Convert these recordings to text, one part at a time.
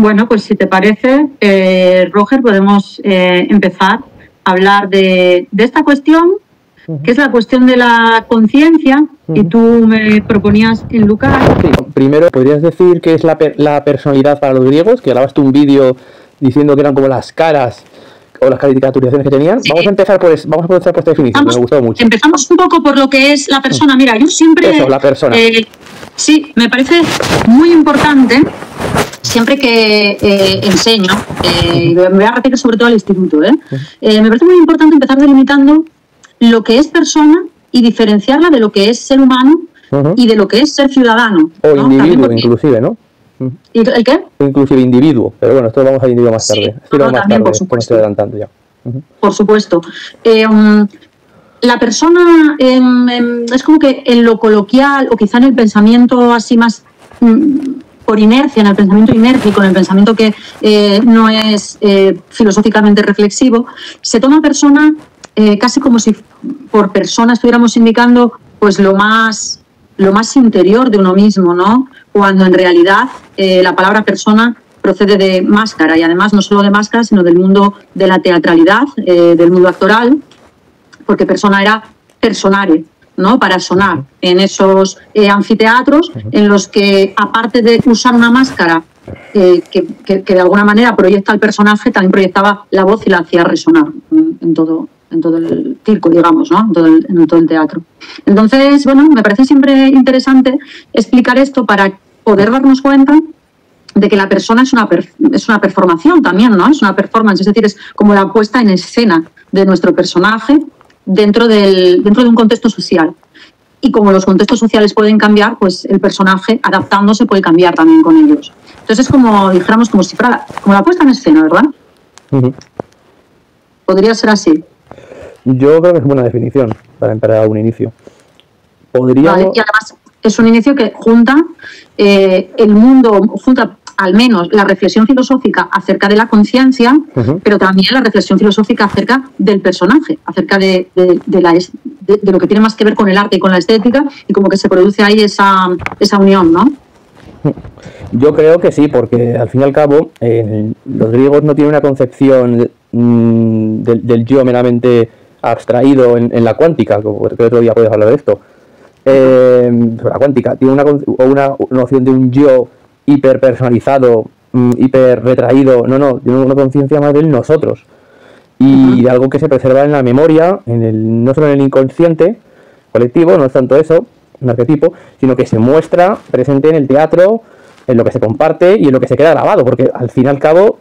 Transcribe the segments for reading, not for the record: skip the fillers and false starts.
Bueno, pues si te parece, Roger, podemos empezar a hablar de esta cuestión, que es la cuestión de la conciencia, y tú me proponías enlucar. Sí, primero, ¿podrías decir qué es la personalidad para los griegos? Que grabas tú un vídeo diciendo que eran como las caras o las caricaturizaciones que tenían. Sí. Vamos a empezar por esta definición, que me gustó mucho. Empezamos un poco por lo que es la persona. Mira, yo siempre... Eso, la persona. Sí, me parece muy importante, siempre que enseño, y me voy a repetir sobre todo al instituto, me parece muy importante empezar delimitando lo que es persona y diferenciarla de lo que es ser humano y de lo que es ser ciudadano. O ¿no? Individuo, porque... inclusive, ¿no? ¿Y el qué? Inclusive individuo, pero bueno, esto vamos al individuo más tarde. Sí, también, por supuesto. Estoy adelantando ya. Por supuesto. La persona es como que en lo coloquial o quizá en el pensamiento así más por inercia, en el pensamiento inérgico, en el pensamiento que no es filosóficamente reflexivo, se toma persona casi como si por persona estuviéramos indicando pues lo más interior de uno mismo, ¿no? Cuando en realidad la palabra persona procede de máscara, y además no solo de máscara, sino del mundo de la teatralidad, del mundo actoral, porque persona era personare, ¿no? Para sonar en esos anfiteatros en los que, aparte de usar una máscara que de alguna manera proyecta al personaje, también proyectaba la voz y la hacía resonar en todo el circo, digamos, ¿no? En todo el teatro. Entonces, bueno, me parece siempre interesante explicar esto para poder darnos cuenta de que la persona es una performación también, ¿no? Es una performance, es decir, es como la puesta en escena de nuestro personaje dentro de un contexto social. Y como los contextos sociales pueden cambiar, pues el personaje, adaptándose, puede cambiar también con ellos. Entonces es como, dijéramos, como si fuera como la puesta en escena, ¿verdad? Podría ser así. Yo creo que es buena definición para un inicio. Podríamos... Vale, y además es un inicio que junta el mundo, junta al menos la reflexión filosófica acerca de la conciencia, pero también la reflexión filosófica acerca del personaje, acerca de lo que tiene más que ver con el arte y con la estética, y como que se produce ahí esa unión, ¿no? Yo creo que sí, porque al fin y al cabo los griegos no tienen una concepción del yo meramente abstraído en la cuántica, como creo que otro día puedes hablar de esto. La cuántica tiene una noción de un yo hiperpersonalizado, hiper retraído, tiene una conciencia más del nosotros y de algo que se preserva en la memoria, no solo en el inconsciente colectivo, no es tanto eso, un arquetipo, sino que se muestra presente en el teatro, en lo que se comparte y en lo que se queda grabado, porque al fin y al cabo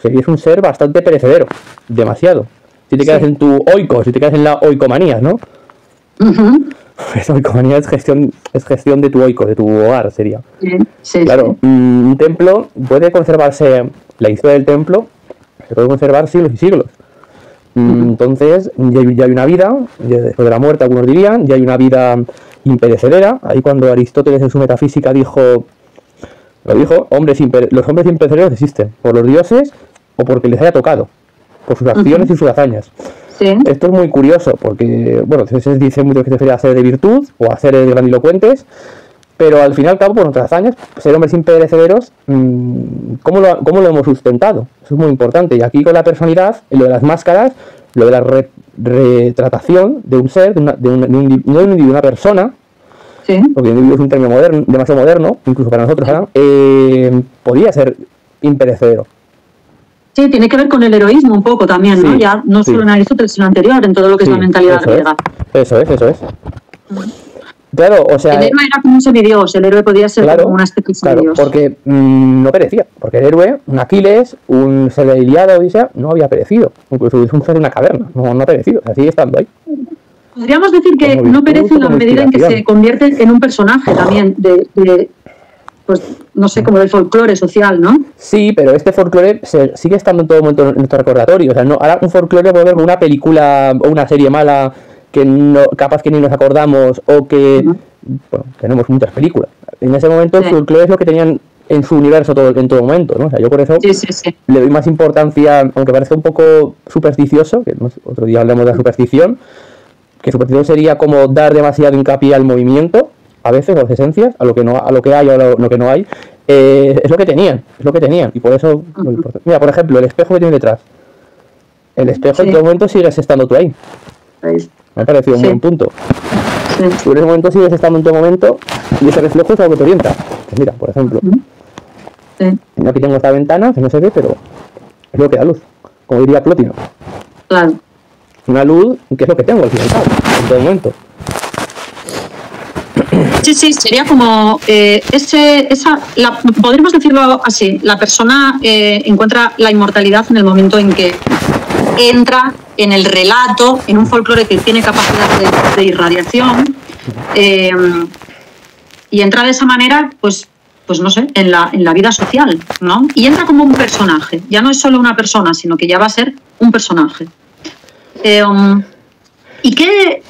es un ser bastante perecedero, demasiado. Si te quedas en tu oiko, si te quedas en la oikomanía, ¿no? Esa oikomanía es gestión de tu oiko, de tu hogar, sería. Claro, un templo puede conservarse, la historia del templo se puede conservar siglos y siglos. Entonces, ya hay una vida, después de la muerte, algunos dirían, ya hay una vida imperecedera. Ahí cuando Aristóteles en su metafísica lo dijo, los hombres imperecederos existen por los dioses o porque les haya tocado, por sus acciones y sus hazañas. Sí. Esto es muy curioso porque, bueno, se dice mucho que se refiere a hacer de virtud o a hacer de grandilocuentes, pero al fin y al cabo, por nuestras hazañas, ser hombres imperecederos, ¿cómo lo hemos sustentado? Eso es muy importante. Y aquí con la personalidad, lo de las máscaras, lo de la retratación de un ser, de una persona, sí, porque el individuo es un término demasiado moderno, incluso para nosotros, podría ser imperecedero. Sí, tiene que ver con el heroísmo un poco también, ¿no? Ya no solo en Aristóteles, sino anterior, en todo lo que es la mentalidad griega. Eso es. Claro, o sea... El héroe era como un semidios, el héroe podía ser como una especie de semidios. Porque no perecía, porque el héroe, un Aquiles, un ser de Iliada, Odisea, no había perecido. Incluso es un ser de una caverna, no ha perecido, sigue estando ahí. Podríamos decir que no perece en la medida en que se convierte en un personaje también pues no sé, como del folclore social, ¿no? Sí, pero este folclore sigue estando en todo momento en nuestro recordatorio. O sea, ahora un folclore puede ver una película o una serie mala que capaz que ni nos acordamos o que... Bueno, tenemos muchas películas. En ese momento el folclore es lo que tenían en su universo en todo momento, ¿no? O sea, yo por eso le doy más importancia, aunque parezca un poco supersticioso, que otro día hablamos de la superstición, que superstición sería como dar demasiado hincapié al movimiento, a veces, a las esencias, a lo que hay o a lo que no hay. es lo que tenían, y por eso, mira, por ejemplo, el espejo que tiene detrás, el espejo en todo momento sigues estando tú ahí, me ha parecido un buen punto. Tú en ese momento sigues estando en todo momento y ese reflejo es algo que te orienta. Pues mira, por ejemplo, aquí tengo esta ventana, que no sé qué, pero es lo que da luz, como diría Plotino. Claro. Una luz que es lo que tengo al final, en todo momento. Sí, sería como podríamos decirlo así, la persona encuentra la inmortalidad en el momento en que entra en el relato, en un folclore que tiene capacidad de irradiación, y entra de esa manera, pues no sé, en la vida social, ¿no? Y entra como un personaje, ya no es solo una persona, sino que ya va a ser un personaje. ¿Y qué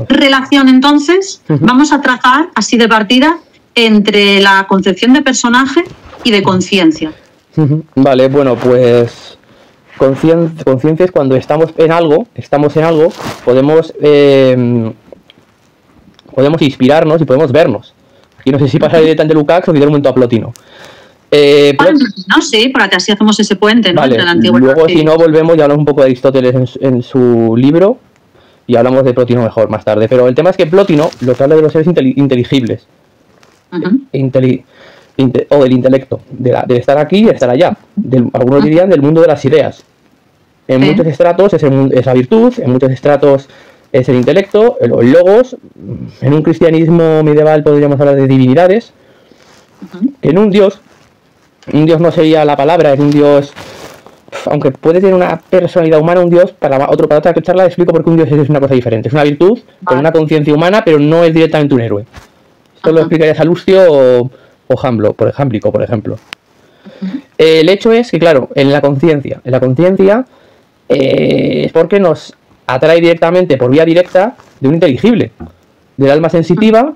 relación entonces vamos a trazar así de partida entre la concepción de personaje y de conciencia? Vale, bueno, pues conciencia es cuando estamos en algo, podemos inspirarnos y podemos vernos. Aquí no sé si pasa directamente de Lukács o que un momento a Plotino. No, sí, para que así hacemos ese puente, ¿no? Vale, entre la antigua luego si no volvemos y hablamos un poco de Aristóteles en su libro y hablamos de Plotino mejor más tarde. Pero el tema es que Plotino lo que habla de los seres inteligibles o del intelecto, de estar aquí y estar allá. Algunos dirían del mundo de las ideas. En muchos estratos es la virtud, en muchos estratos es el intelecto, el logos. En un cristianismo medieval podríamos hablar de divinidades. En un dios no sería la palabra, es un dios, aunque puede tener una personalidad humana, un dios, para otra charla explico por qué un dios es una cosa diferente. Es una virtud con una conciencia humana, pero no es directamente un héroe. Esto lo explicaría Salustio o Jámblico, por ejemplo. El hecho es que, claro, en la conciencia es porque nos atrae directamente, por vía directa, de un inteligible, del alma sensitiva,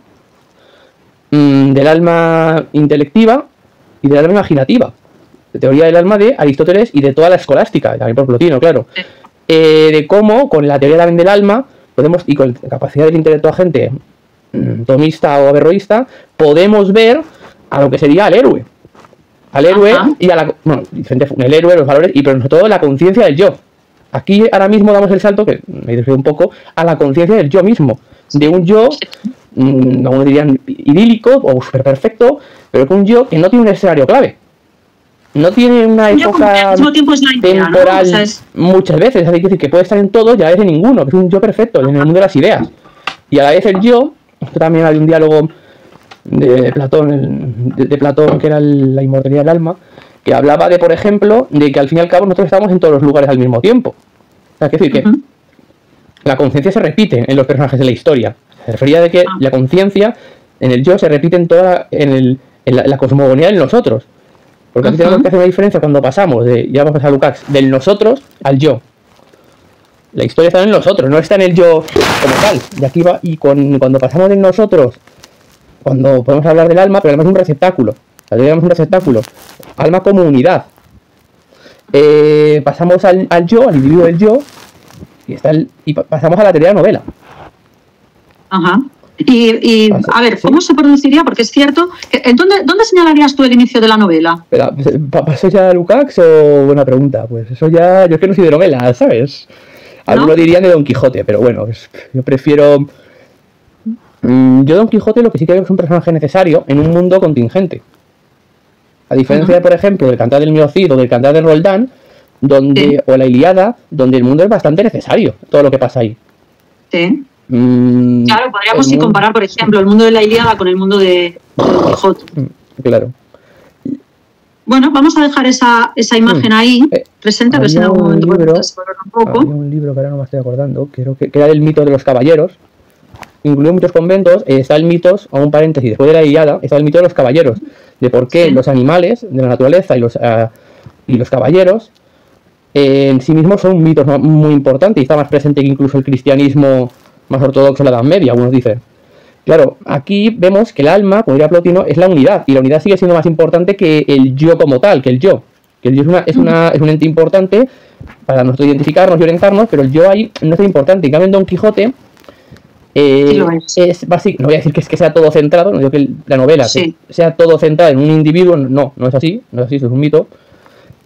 del alma intelectiva y del alma imaginativa. De teoría del alma de Aristóteles y de toda la escolástica, también por Plotino, claro. De cómo, con la teoría también del alma, podemos, y con la capacidad del intelecto agente tomista o averroísta, podemos ver a lo que sería al héroe. Al héroe y a la... Bueno, el héroe, los valores, y pero sobre todo la conciencia del yo. Aquí ahora mismo damos el salto, que me he desviado un poco, a la conciencia del yo mismo. De un yo, algunos dirían idílico o super perfecto, pero que un yo que no tiene un escenario clave. No tiene una época temporal, ¿no? Muchas veces. Hay que decir que puede estar en todo y a la vez en ninguno, que es un yo perfecto, en el mundo de las ideas. Y a la vez el yo, esto también hay un diálogo de Platón, que era la inmortalidad del alma, que hablaba de, por ejemplo, de que al fin y al cabo nosotros estamos en todos los lugares al mismo tiempo. O sea, es decir, que la conciencia se repite en los personajes de la historia. Se refería de que la conciencia en el yo se repite en toda la cosmogonía en nosotros. Porque aquí tenemos que hacer una diferencia cuando pasamos ya vamos a pasar a Lukács, del nosotros al yo. La historia está en nosotros, no está en el yo como tal. Y aquí va, y cuando pasamos del nosotros, cuando podemos hablar del alma, pero el alma es un receptáculo. La teoría es un receptáculo. Alma como unidad. Pasamos al yo, al individuo del yo, y pasamos a la teoría de la novela. Y a ver, ¿cómo se produciría? Porque es cierto, ¿dónde señalarías tú el inicio de la novela? ¿Pasó ya a Lukács o buena pregunta? Pues eso ya, yo es que no soy de novela, ¿sabes? Algunos dirían de Don Quijote, pero bueno, yo prefiero... Yo Don Quijote lo que sí creo que es un personaje necesario en un mundo contingente. A diferencia de, por ejemplo, del Cantar del Mío Cid o del Cantar de Roldán, o la Ilíada, donde el mundo es bastante necesario, todo lo que pasa ahí. Sí. Claro, podríamos comparar, por ejemplo, el mundo de la Ilíada con el mundo de Don Quijote. Claro. Bueno, vamos a dejar esa imagen ahí presente, a ver si en algún momento podemos explorar un poco. Había un libro que ahora no me estoy acordando, creo que era el mito de los caballeros. Incluido muchos conventos, está el mito, o un paréntesis, después de la Ilíada, está el mito de los caballeros, de por qué los animales de la naturaleza y los caballeros en sí mismos son un mito muy importante y está más presente que incluso el cristianismo más ortodoxo de la Edad Media, algunos dicen. Claro, aquí vemos que el alma, como diría Plotino, es la unidad, y la unidad sigue siendo más importante que el yo como tal, que el yo. Que el yo es un ente importante para nosotros identificarnos y orientarnos, pero el yo ahí no es tan importante. En cambio, en Don Quijote, lo es. Es básico, no voy a decir que sea todo centrado, no digo que la novela sea todo centrada en un individuo, no es así, eso es un mito.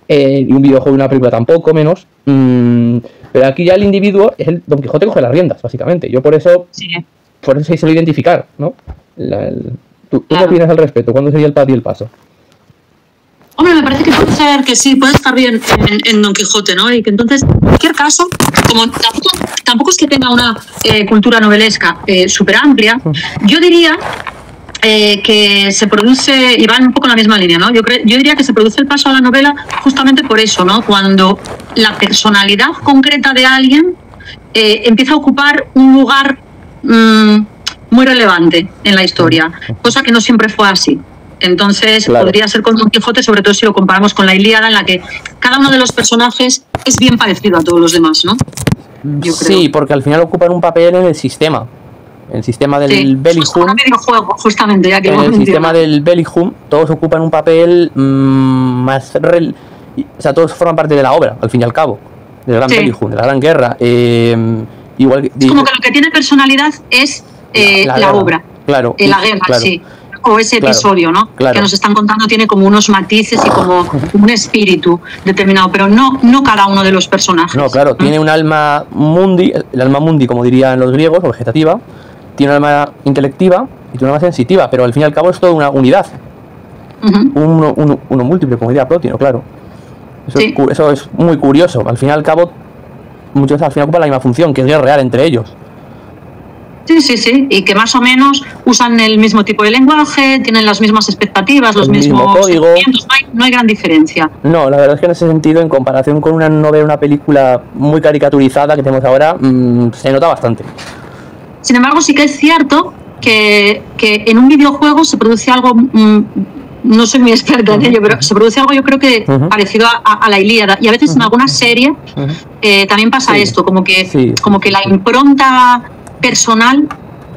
Y un videojuego y una película tampoco, menos. Pero aquí ya el individuo es Don Quijote coge las riendas, básicamente. Yo por eso se suele identificar, ¿no? ¿Tú qué opinas al respecto? ¿Cuándo sería para ti el paso? Hombre, me parece que puede ser que sí, puede estar bien en Don Quijote, ¿no? Y que entonces, en cualquier caso, como tampoco es que tenga una cultura novelesca súper amplia, yo diría que se produce, y va un poco en la misma línea, ¿no? Yo diría que se produce el paso a la novela justamente por eso, ¿no? Cuando la personalidad concreta de alguien empieza a ocupar un lugar muy relevante en la historia, cosa que no siempre fue así. Entonces, podría ser con Don Quijote, sobre todo si lo comparamos con la Ilíada, en la que cada uno de los personajes es bien parecido a todos los demás, ¿no? Yo creo. Sí, porque al final ocupan un papel en el sistema. El sistema del Bellingham. Justamente, ya que en el sistema del Bellingham, todos ocupan un papel más. O sea, todos forman parte de la obra, al fin y al cabo. Del gran Bellingham, de la gran guerra. Igual es como que lo que tiene personalidad es la obra. Claro. La guerra, sí. O ese episodio, ¿no? Que nos están contando tiene como unos matices y como un espíritu determinado, pero no cada uno de los personajes. No, claro, tiene un alma mundi, el alma mundi, como dirían los griegos, o vegetativa, tiene un alma intelectiva y tiene un alma sensitiva, pero al fin y al cabo es toda una unidad. Uno múltiple, como diría Plotino, claro. Eso es muy curioso. Al fin y al cabo, muchos al final ocupan la misma función, que es guerrear entre ellos. Sí, y que más o menos usan el mismo tipo de lenguaje, tienen las mismas expectativas, los mismos código. No hay gran diferencia. No, la verdad es que en ese sentido, en comparación con una novela, una película muy caricaturizada que tenemos ahora, se nota bastante. Sin embargo, sí que es cierto que en un videojuego se produce algo, no soy muy experta en ello, pero se produce algo yo creo que parecido a la Ilíada, y a veces en alguna serie también pasa esto, como que la impronta personal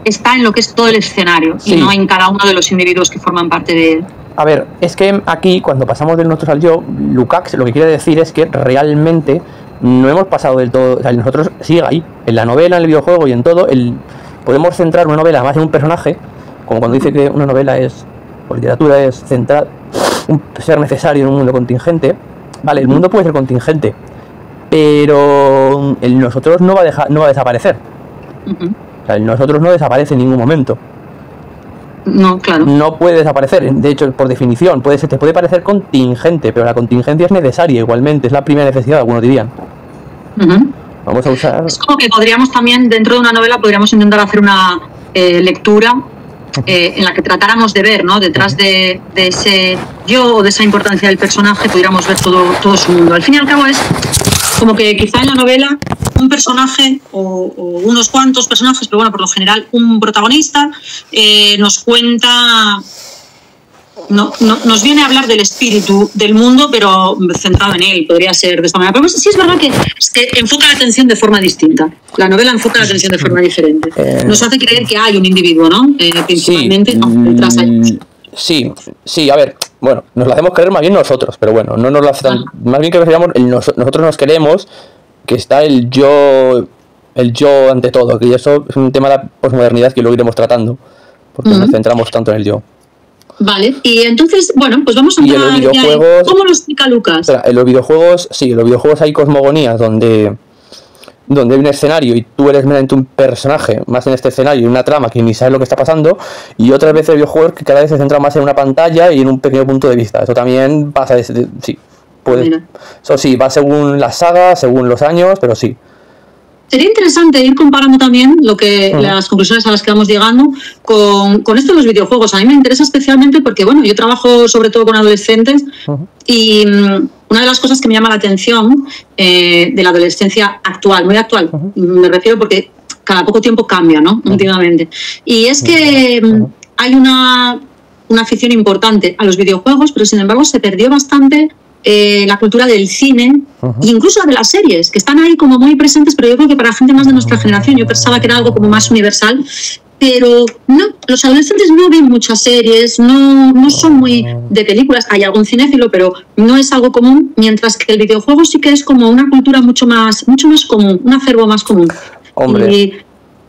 está en lo que es todo el escenario y no en cada uno de los individuos que forman parte de él. A ver, es que aquí cuando pasamos del nosotros al yo, Lukács lo que quiere decir es que realmente no hemos pasado del todo, o sea, nosotros sigue ahí, en la novela, en el videojuego y en todo, podemos centrar una novela más en un personaje, como cuando dice que una novela o literatura es centrar un ser necesario en un mundo contingente. Vale, el mundo puede ser contingente, pero el nosotros no va a desaparecer. O sea, el nosotros no desaparece en ningún momento. No, claro. No puede desaparecer. De hecho, por definición, te puede parecer contingente, pero la contingencia es necesaria igualmente. Es la primera necesidad, algunos dirían. Vamos a usar. Es como que podríamos también, dentro de una novela, podríamos intentar hacer una lectura en la que tratáramos de ver, ¿no? Detrás de ese yo o de esa importancia del personaje, pudiéramos ver todo su mundo. Al fin y al cabo es como que quizá en la novela un personaje o unos cuantos personajes, pero bueno, por lo general un protagonista nos cuenta, nos viene a hablar del espíritu del mundo, pero centrado en él, podría ser de esta manera. Pero sí es verdad que enfoca la atención de forma distinta. La novela enfoca la atención de forma diferente. Nos hace creer que hay un individuo, ¿no? Principalmente, detrás hay. Sí, a ver, bueno, nos lo hacemos creer más bien nosotros, pero bueno, no nos lo hacen, más bien que nosotros nos queremos, que está el yo ante todo, que eso es un tema de la posmodernidad que luego iremos tratando, porque nos centramos tanto en el yo. Vale, y entonces, bueno, pues vamos a entrar ya. ¿Cómo lo explica Lucas? Espera, en los videojuegos hay cosmogonías donde hay un escenario y tú eres meramente un personaje más en este escenario y una trama que ni sabes lo que está pasando, y otras veces videojuegos que cada vez se centran más en una pantalla y en un pequeño punto de vista. Eso también pasa, eso sí, va según la saga, según los años, pero sí. Sería interesante ir comparando también las conclusiones a las que vamos llegando con esto de los videojuegos. A mí me interesa especialmente porque, bueno, yo trabajo sobre todo con adolescentes y una de las cosas que me llama la atención de la adolescencia actual, muy actual, me refiero porque cada poco tiempo cambia, ¿no? Últimamente. Y es que hay una afición importante a los videojuegos, pero sin embargo se perdió bastante la cultura del cine, incluso la de las series, que están ahí como muy presentes, pero yo creo que para gente más de nuestra generación, yo pensaba que era algo como más universal, pero no, los adolescentes no ven muchas series, no son muy de películas, hay algún cinéfilo, pero no es algo común, mientras que el videojuego sí que es como una cultura mucho más común, un acervo más común. Hombre.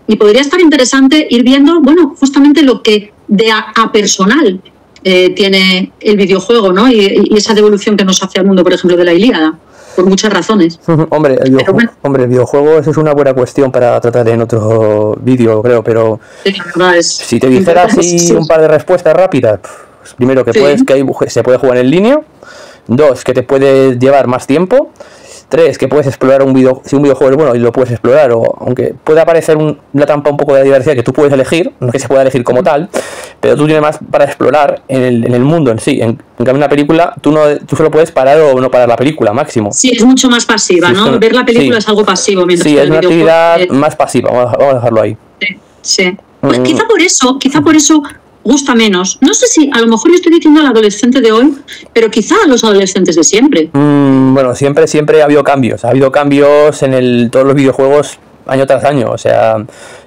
Y podría estar interesante ir viendo, bueno, justamente lo que de a personal tiene el videojuego, ¿no? Y esa devolución que nos hace al mundo, por ejemplo, de la Ilíada, por muchas razones. Hombre, el videojuego eso es una buena cuestión para tratar en otro vídeo, creo, pero sí, la verdad es si te dijera así un par de respuestas rápidas, pues, primero que se puede jugar en línea, 2, que te puede llevar más tiempo, 3, que puedes explorar si un videojuego es bueno y lo puedes explorar, o aunque puede aparecer una trampa un poco de diversidad que tú puedes elegir, no es que se pueda elegir como tal, pero tú tienes más para explorar en el mundo en sí. En cambio, una película, tú solo puedes parar o no parar la película, máximo. Sí, es mucho más pasiva, ¿no? Ver la película es algo pasivo. Mientras sí, es una actividad más pasiva, vamos a dejarlo ahí. Sí. Pues quizá por eso gusta menos. No sé si, a lo mejor yo estoy diciendo al adolescente de hoy, pero quizá a los adolescentes de siempre. Bueno, siempre ha habido cambios. Ha habido cambios en todos los videojuegos año tras año. O sea,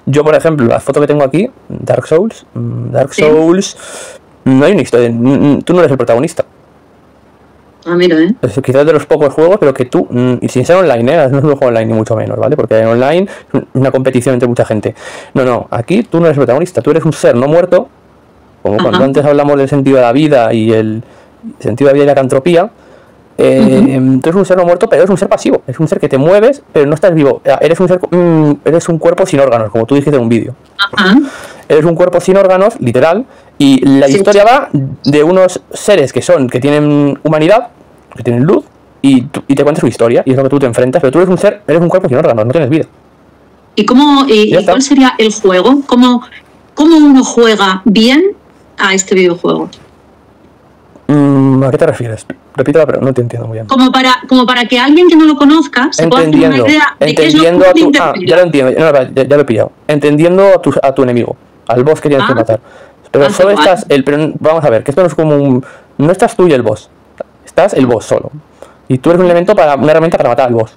yo, por ejemplo, la foto que tengo aquí, Dark Souls, no hay una historia. Tú no eres el protagonista. Ah, mira, Es quizás de los pocos juegos, pero que tú, y sin ser online, no es un juego online ni mucho menos, ¿vale? Porque en online es una competición entre mucha gente. No, aquí tú no eres el protagonista, tú eres un ser no muerto. Como cuando antes hablamos del sentido de la vida y el sentido de la vida y la cantropía, tú eres un ser no muerto, pero eres un ser pasivo. Es un ser que te mueves, pero no estás vivo. Eres un cuerpo sin órganos, como tú dijiste en un vídeo. Eres un cuerpo sin órganos, literal, y la historia va de unos seres que tienen humanidad, que tienen luz, y te cuentas su historia, y es lo que tú te enfrentas, pero tú eres un cuerpo sin órganos, no tienes vida. ¿Y cuál sería el juego? ¿Cómo uno juega bien a este videojuego? ¿A qué te refieres? Repítela, pero no te entiendo muy bien. Como para que alguien que no lo conozca se pueda hacer una idea de qué es lo que ya lo entiendo, ya lo he pillado. Entendiendo a tu enemigo, al boss que tienes que matar. Pero solo estás pero vamos a ver, que esto no es como no estás tú y el boss. Estás el boss solo. Y tú eres una herramienta para matar al boss.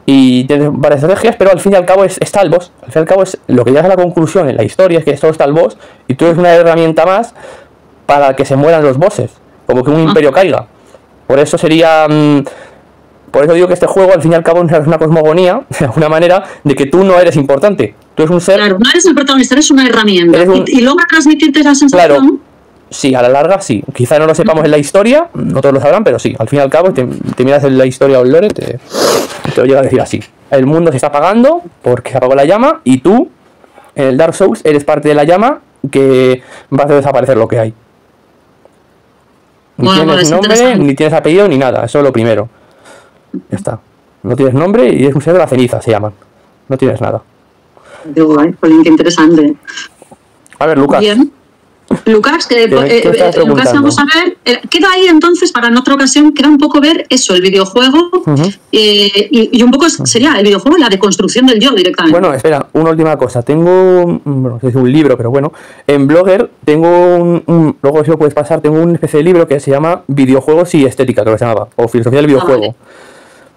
Y tienes varias estrategias, pero al fin y al cabo está el boss. Al fin y al cabo es lo que llegas a la conclusión en la historia, es que solo está el boss y tú eres una herramienta más para que se mueran los bosses, como que un imperio caiga. Por eso digo que este juego al fin y al cabo es una cosmogonía, de alguna manera, de que tú no eres importante. Tú eres un ser... Claro, no eres el protagonista, eres una herramienta. Y logra transmitirte esa sensación. Claro. Sí, a la larga sí. Quizá no lo sepamos en la historia, no todos lo sabrán, pero sí. Al fin y al cabo, te miras en la historia o el lore, te lo llega a decir así. El mundo se está apagando porque se apagó la llama y tú, en el Dark Souls, eres parte de la llama que va a hacer desaparecer lo que hay. Ni tienes nombre, ni tienes apellido, ni nada. Eso es lo primero. Ya está. No tienes nombre y es un ser de la ceniza, se llaman. No tienes nada. Qué guay, qué interesante. A ver, Lucas. Bien. Lucas, Lucas, vamos a ver, queda ahí entonces para en otra ocasión, queda un poco ver eso, el videojuego, y un poco sería el videojuego la deconstrucción del yo directamente. Bueno, espera, una última cosa, tengo es un libro, pero bueno, en Blogger tengo luego si lo puedes pasar, tengo una especie de libro que se llama Videojuegos y Estética, creo que se llamaba, o Filosofía del Videojuego. Vale.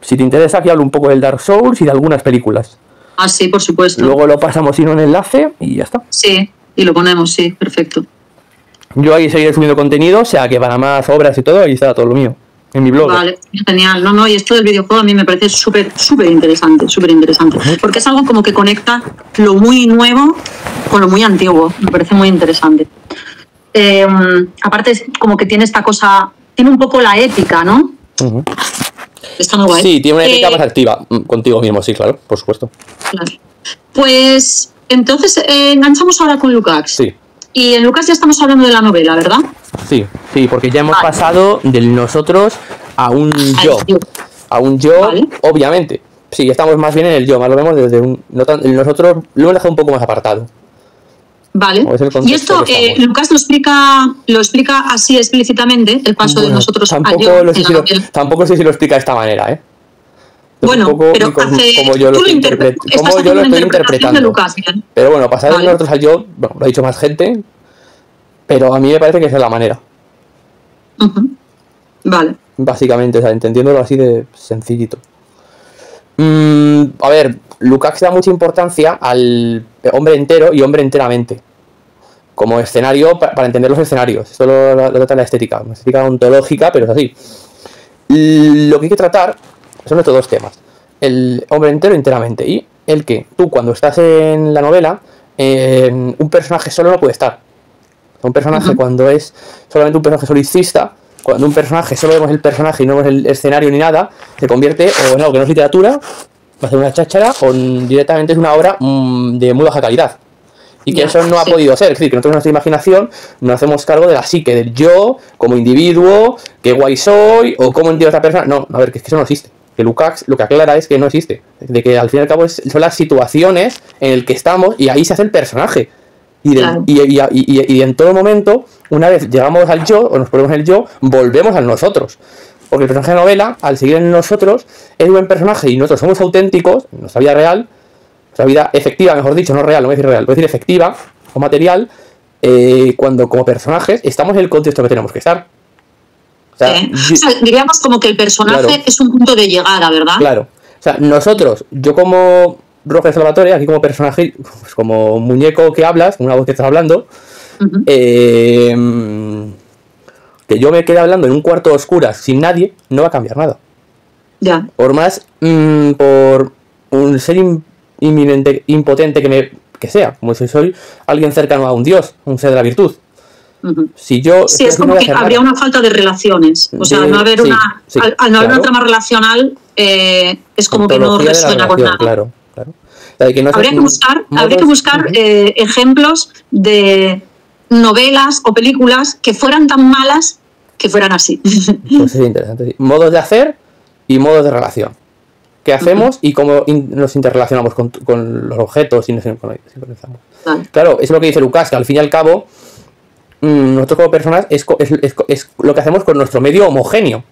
Si te interesa, aquí hablo un poco del Dark Souls y de algunas películas. Ah, sí, por supuesto. Luego lo pasamos sin un enlace y ya está. Sí, y lo ponemos, sí, perfecto. Yo ahí seguiré subiendo contenido, o sea que para más obras y todo, ahí está todo lo mío, en mi blog. Vale, genial. No, y esto del videojuego a mí me parece súper interesante, porque es algo como que conecta lo muy nuevo con lo muy antiguo, me parece muy interesante. Aparte es como que tiene esta cosa, tiene un poco la ética, ¿no? Está muy guay. Sí, tiene una ética más activa, contigo mismo, sí, claro, por supuesto. Claro. Pues entonces enganchamos ahora con Lukács. Sí. Y en Lucas ya estamos hablando de la novela, ¿verdad? Sí, porque ya hemos pasado del nosotros a un yo. A un yo, ¿vale? Obviamente. Sí, estamos más bien en el yo, más lo vemos desde el nosotros lo hemos dejado un poco más apartado. Vale. Y esto Lucas lo explica así explícitamente, el paso de nosotros al yo. Tampoco sé si lo explica de esta manera, ¿eh? Bueno, pero como yo lo estoy interpretando. Lucas, pero bueno, pasar de nosotros al yo, bueno, lo ha dicho más gente, pero a mí me parece que esa es la manera. Vale. Básicamente, o sea, entendiéndolo así de sencillito. A ver, Lukács da mucha importancia al hombre entero y hombre enteramente. Como escenario, para entender los escenarios. Esto lo trata la estética, una estética ontológica, pero es así. Lo que hay que tratar son estos dos temas, el hombre entero enteramente, y el que tú cuando estás en la novela, un personaje solo no puede estar. Un personaje cuando es solamente un personaje solicista, cuando un personaje solo vemos el personaje y no vemos el escenario ni nada, se convierte o en algo que no es literatura, va a ser una cháchara, o directamente es una obra de muy baja calidad. Y que eso no ha podido ser, es decir, que nosotros en nuestra imaginación nos hacemos cargo de la psique, del yo, como individuo, qué guay soy, o cómo entiendo a otra persona. No, a ver, que eso no existe. Que Lukács lo que aclara es que no existe. De que al fin y al cabo son las situaciones en las que estamos y ahí se hace el personaje. Y en todo momento, una vez llegamos al yo, o nos ponemos en el yo, volvemos al nosotros. Porque el personaje de novela, al seguir en nosotros, es un buen personaje y nosotros somos auténticos, en nuestra vida real, nuestra vida efectiva, mejor dicho, no real, no voy a decir real, voy a decir efectiva o material, cuando como personajes estamos en el contexto que tenemos que estar. O sea, diríamos como que el personaje es un punto de llegada, ¿verdad? Claro. O sea, nosotros, yo como Roger Salvatore, aquí como personaje, pues como muñeco que hablas, una voz que estás hablando, que yo me quede hablando en un cuarto a oscuras sin nadie, no va a cambiar nada. Ya. Por más, por un ser inminente, impotente que sea, como si soy alguien cercano a un dios, un ser de la virtud. Si yo es como que habría una falta de relaciones, o sea, al no haber al no haber una trama relacional, es como que no resuena con nada. Claro. O sea, que no habría que buscar ejemplos de novelas o películas que fueran tan malas que fueran así. Pues sería interesante. Sí. Modos de hacer y modos de relación. ¿Qué hacemos y cómo nos interrelacionamos con los objetos y nos sincronizamos? Claro, es lo que dice Lukács, que al fin y al cabo nosotros como personas es lo que hacemos con nuestro medio homogéneo.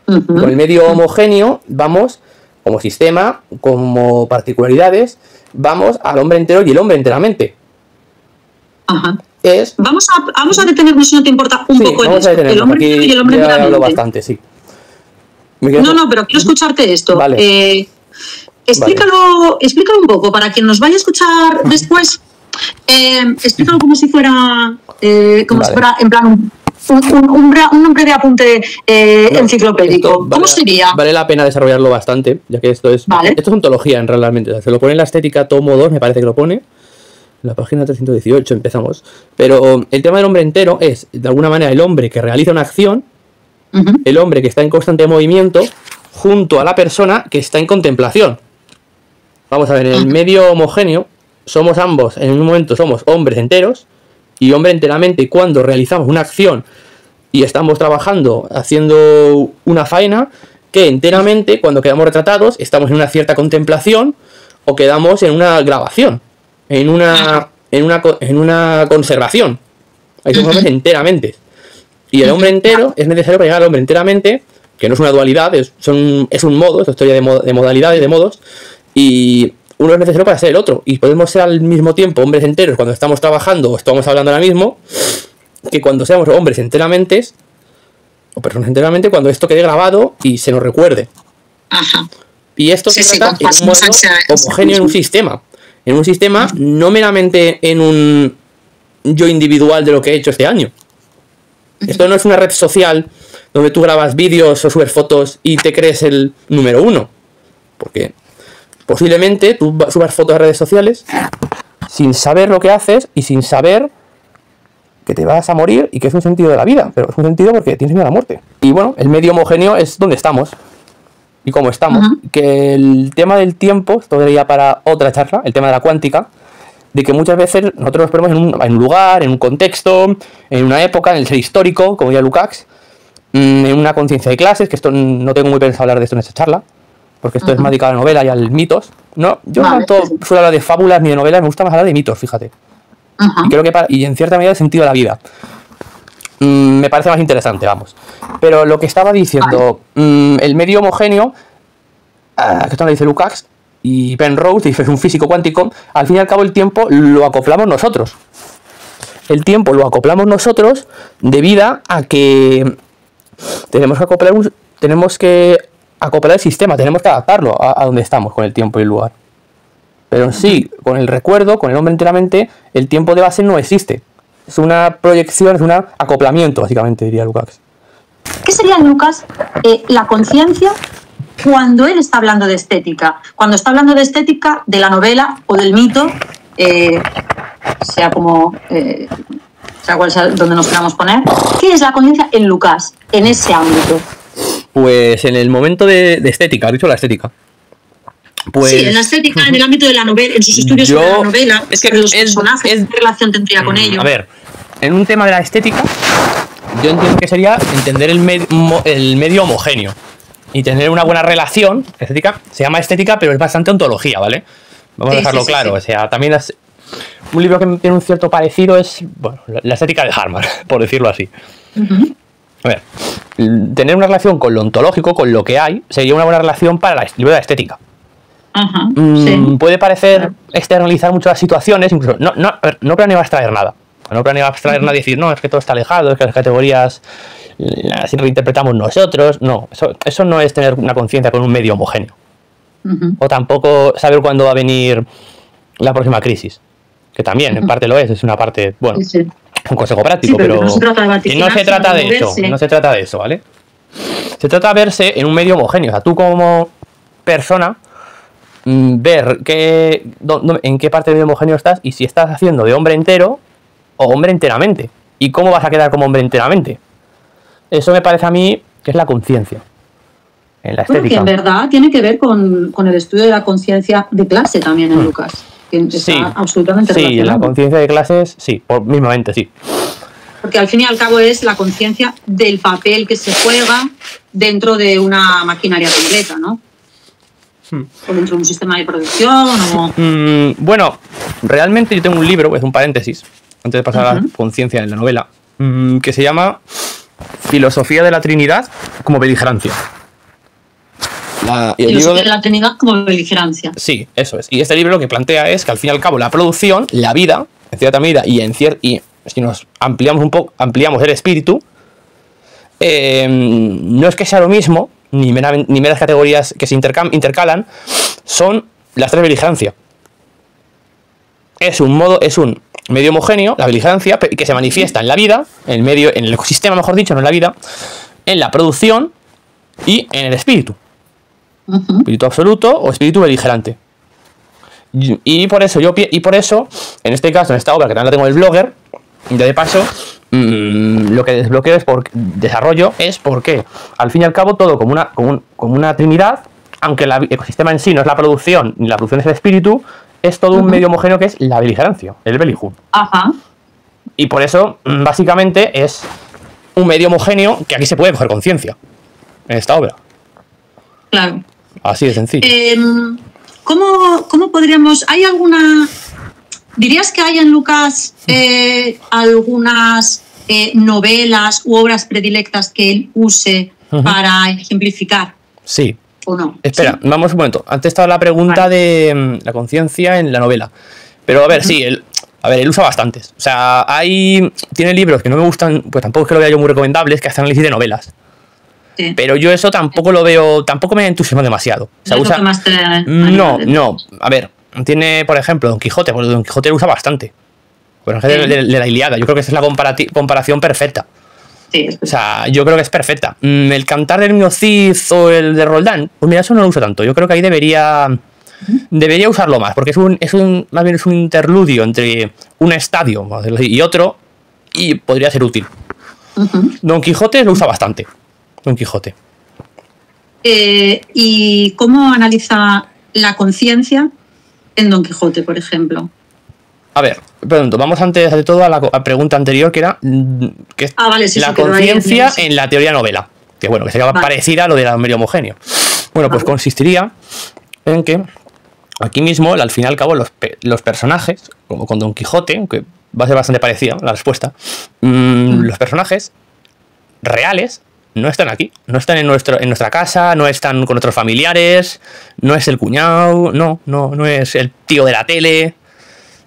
Con el medio homogéneo vamos como sistema, como particularidades, vamos al hombre entero y el hombre enteramente. Vamos a detenernos, si no te importa, un poco en esto. El hombre entero y el hombre enteramente. Hablo bastante, sí. No, pero quiero escucharte esto. Vale. Explícalo un poco para quien nos vaya a escuchar después. Explícalo como si fuera si fuera en plan un nombre de apunte enciclopédico. ¿Cómo sería? Vale la pena desarrollarlo bastante, ya que esto es ontología realmente. O sea, se lo pone en la estética tomo 2, me parece que lo pone. La página 318 empezamos. Pero el tema del hombre entero es, de alguna manera, el hombre que realiza una acción, el hombre que está en constante movimiento, junto a la persona que está en contemplación. Vamos a ver, en el medio homogéneo, somos ambos, en un momento somos hombres enteros, y hombre enteramente cuando realizamos una acción y estamos trabajando, haciendo una faena, que enteramente, cuando quedamos retratados, estamos en una cierta contemplación o quedamos en una grabación, en una conservación. Ahí somos hombres enteramente. Y el hombre entero es necesario para llegar al hombre enteramente, que no es una dualidad, es un modo, es una historia de modalidades, de modos, y uno es necesario para ser el otro. Y podemos ser al mismo tiempo hombres enteros cuando estamos trabajando o estamos hablando ahora mismo, que cuando seamos hombres enteramente, o personas enteramente, cuando esto quede grabado y se nos recuerde. Y esto se trata en un modo homogéneo en un sistema. En un sistema no meramente en un yo individual de lo que he hecho este año. Esto no es una red social donde tú grabas vídeos o subes fotos y te crees el número uno. Porque posiblemente tú subas fotos a redes sociales sin saber lo que haces y sin saber que te vas a morir y que es un sentido de la vida. Pero es un sentido porque tienes miedo a la muerte. Y bueno, el medio homogéneo es donde estamos y cómo estamos. Que el tema del tiempo, esto sería para otra charla, el tema de la cuántica, de que muchas veces nosotros nos ponemos en un lugar, en un contexto, en una época, en el ser histórico, como diría Lukács, en una conciencia de clases, que esto no tengo muy pensado hablar de esto en esta charla, porque esto es más dedicado a la novela y al mitos. No, yo no tanto suelo hablar de fábulas ni de novelas, me gusta más hablar de mitos, fíjate. Y creo que y en cierta medida el sentido de la vida. Me parece más interesante, vamos. Pero lo que estaba diciendo, el medio homogéneo, que esto lo dice Lukács, y Penrose, dice, es un físico cuántico, al fin y al cabo el tiempo lo acoplamos nosotros. El tiempo lo acoplamos nosotros debido a que tenemos que acoplar el sistema, tenemos que adaptarlo a donde estamos con el tiempo y el lugar. Pero sí, con el recuerdo, con el hombre enteramente, el tiempo de base no existe. Es una proyección, es un acoplamiento, básicamente, diría Lukács. ¿Qué sería, Lucas, la conciencia cuando él está hablando de estética. Cuando está hablando de estética, de la novela o del mito, sea como... sea cual sea donde nos queramos poner. ¿Qué es la conciencia en Lucas, en ese ámbito? Pues en el momento de estética, has dicho la estética. Pues, sí, en la estética, en el ámbito de la novela, en sus estudios sobre la novela, es que los personajes, ¿qué relación tendría con ello? A ver, en un tema de la estética, yo entiendo que sería entender el medio homogéneo y tener una buena relación. Estética se llama estética, pero es bastante ontología, ¿vale? Vamos a dejarlo claro. O sea, también un libro que tiene un cierto parecido es, bueno, la estética de Harman, por decirlo así. A ver, tener una relación con lo ontológico, con lo que hay, sería una buena relación para el libro de la estética. Puede parecer externalizar mucho las situaciones, incluso no planeo abstraer nada. No planeo abstraer nada y decir, no, es que todo está alejado, es que las categorías las reinterpretamos nosotros. No, eso no es tener una conciencia con un medio homogéneo. O tampoco saber cuándo va a venir la próxima crisis, que también en parte lo es una parte, bueno, un consejo práctico, pero no se trata de eso, no se trata de eso, ¿vale? Se trata de verse en un medio homogéneo. O sea, tú como persona, ver en qué parte del medio homogéneo estás y si estás haciendo de hombre entero o hombre enteramente. ¿Y cómo vas a quedar como hombre enteramente? Eso me parece a mí que es la conciencia. En la estética. Bueno, que en verdad tiene que ver con el estudio de la conciencia de clase también en Lucas. Que está absolutamente relacionado. Sí, la conciencia de clases, sí, mismamente sí. Porque al fin y al cabo es la conciencia del papel que se juega dentro de una maquinaria completa, ¿no? O dentro de un sistema de producción o... Bueno, realmente yo tengo un libro, es un paréntesis, antes de pasar a la conciencia en la novela, que se llama Filosofía de la Trinidad como beligerancia. Filosofía de la Trinidad como beligerancia. Sí, eso es. Y este libro lo que plantea es que al fin y al cabo la producción, la vida, en cierta medida, y si nos ampliamos un poco, ampliamos el espíritu, no es que sea lo mismo, ni meras categorías que se intercalan, son las tres beligerancias. Es un medio homogéneo, la beligerancia, que se manifiesta en la vida, en el ecosistema, mejor dicho, no en la vida, en la producción y en el espíritu. Espíritu absoluto o espíritu beligerante. Y por eso, en este caso, en esta obra, que también la tengo en el Blogger, de paso, lo que desbloqueo desarrollo es porque, al fin y al cabo, todo como una trinidad, aunque el ecosistema en sí no es la producción, ni la producción es el espíritu, es todo un medio homogéneo que es la beligerancia, el belijú. Y por eso, básicamente, es un medio homogéneo que aquí se puede coger conciencia, en esta obra. Claro. Así de sencillo. ¿Cómo podríamos... ¿Hay alguna... ¿Dirías que hay en Lucas algunas novelas u obras predilectas que él use para ejemplificar? Sí. ¿O no? Espera, ¿Sí? vamos un momento. Antes estaba la pregunta de la conciencia en la novela. Pero a ver, sí, él usa bastantes. O sea, tiene libros que no me gustan, pues tampoco es que lo vea yo muy recomendables, que hacen análisis de novelas. Sí. Pero yo eso tampoco lo veo, tampoco me entusiasma demasiado. O sea, usa... No. A ver, tiene, por ejemplo, Don Quijote, porque Don Quijote lo usa bastante. Por ejemplo, de la Ilíada. Yo creo que esa es la comparación perfecta. Sí, o sea, yo creo que es perfecta. El Cantar del Niño Cid o el de Roldán, pues mira, eso no lo uso tanto. Yo creo que ahí debería usarlo más, porque más bien es un interludio entre un estadio y otro, y podría ser útil. Don Quijote lo usa bastante. Don Quijote. ¿Y cómo analiza la conciencia en Don Quijote, por ejemplo? A ver, pronto, vamos antes de todo a la pregunta anterior, que era la conciencia en la teoría novela. Que bueno, que sería parecida a lo de la medio homogéneo. Bueno, pues consistiría en que aquí mismo, al fin y al cabo, los personajes, como con Don Quijote, que va a ser bastante parecida la respuesta, los personajes reales no están aquí, no están en nuestra casa, no están con otros familiares, no es el cuñado, no es el tío de la tele,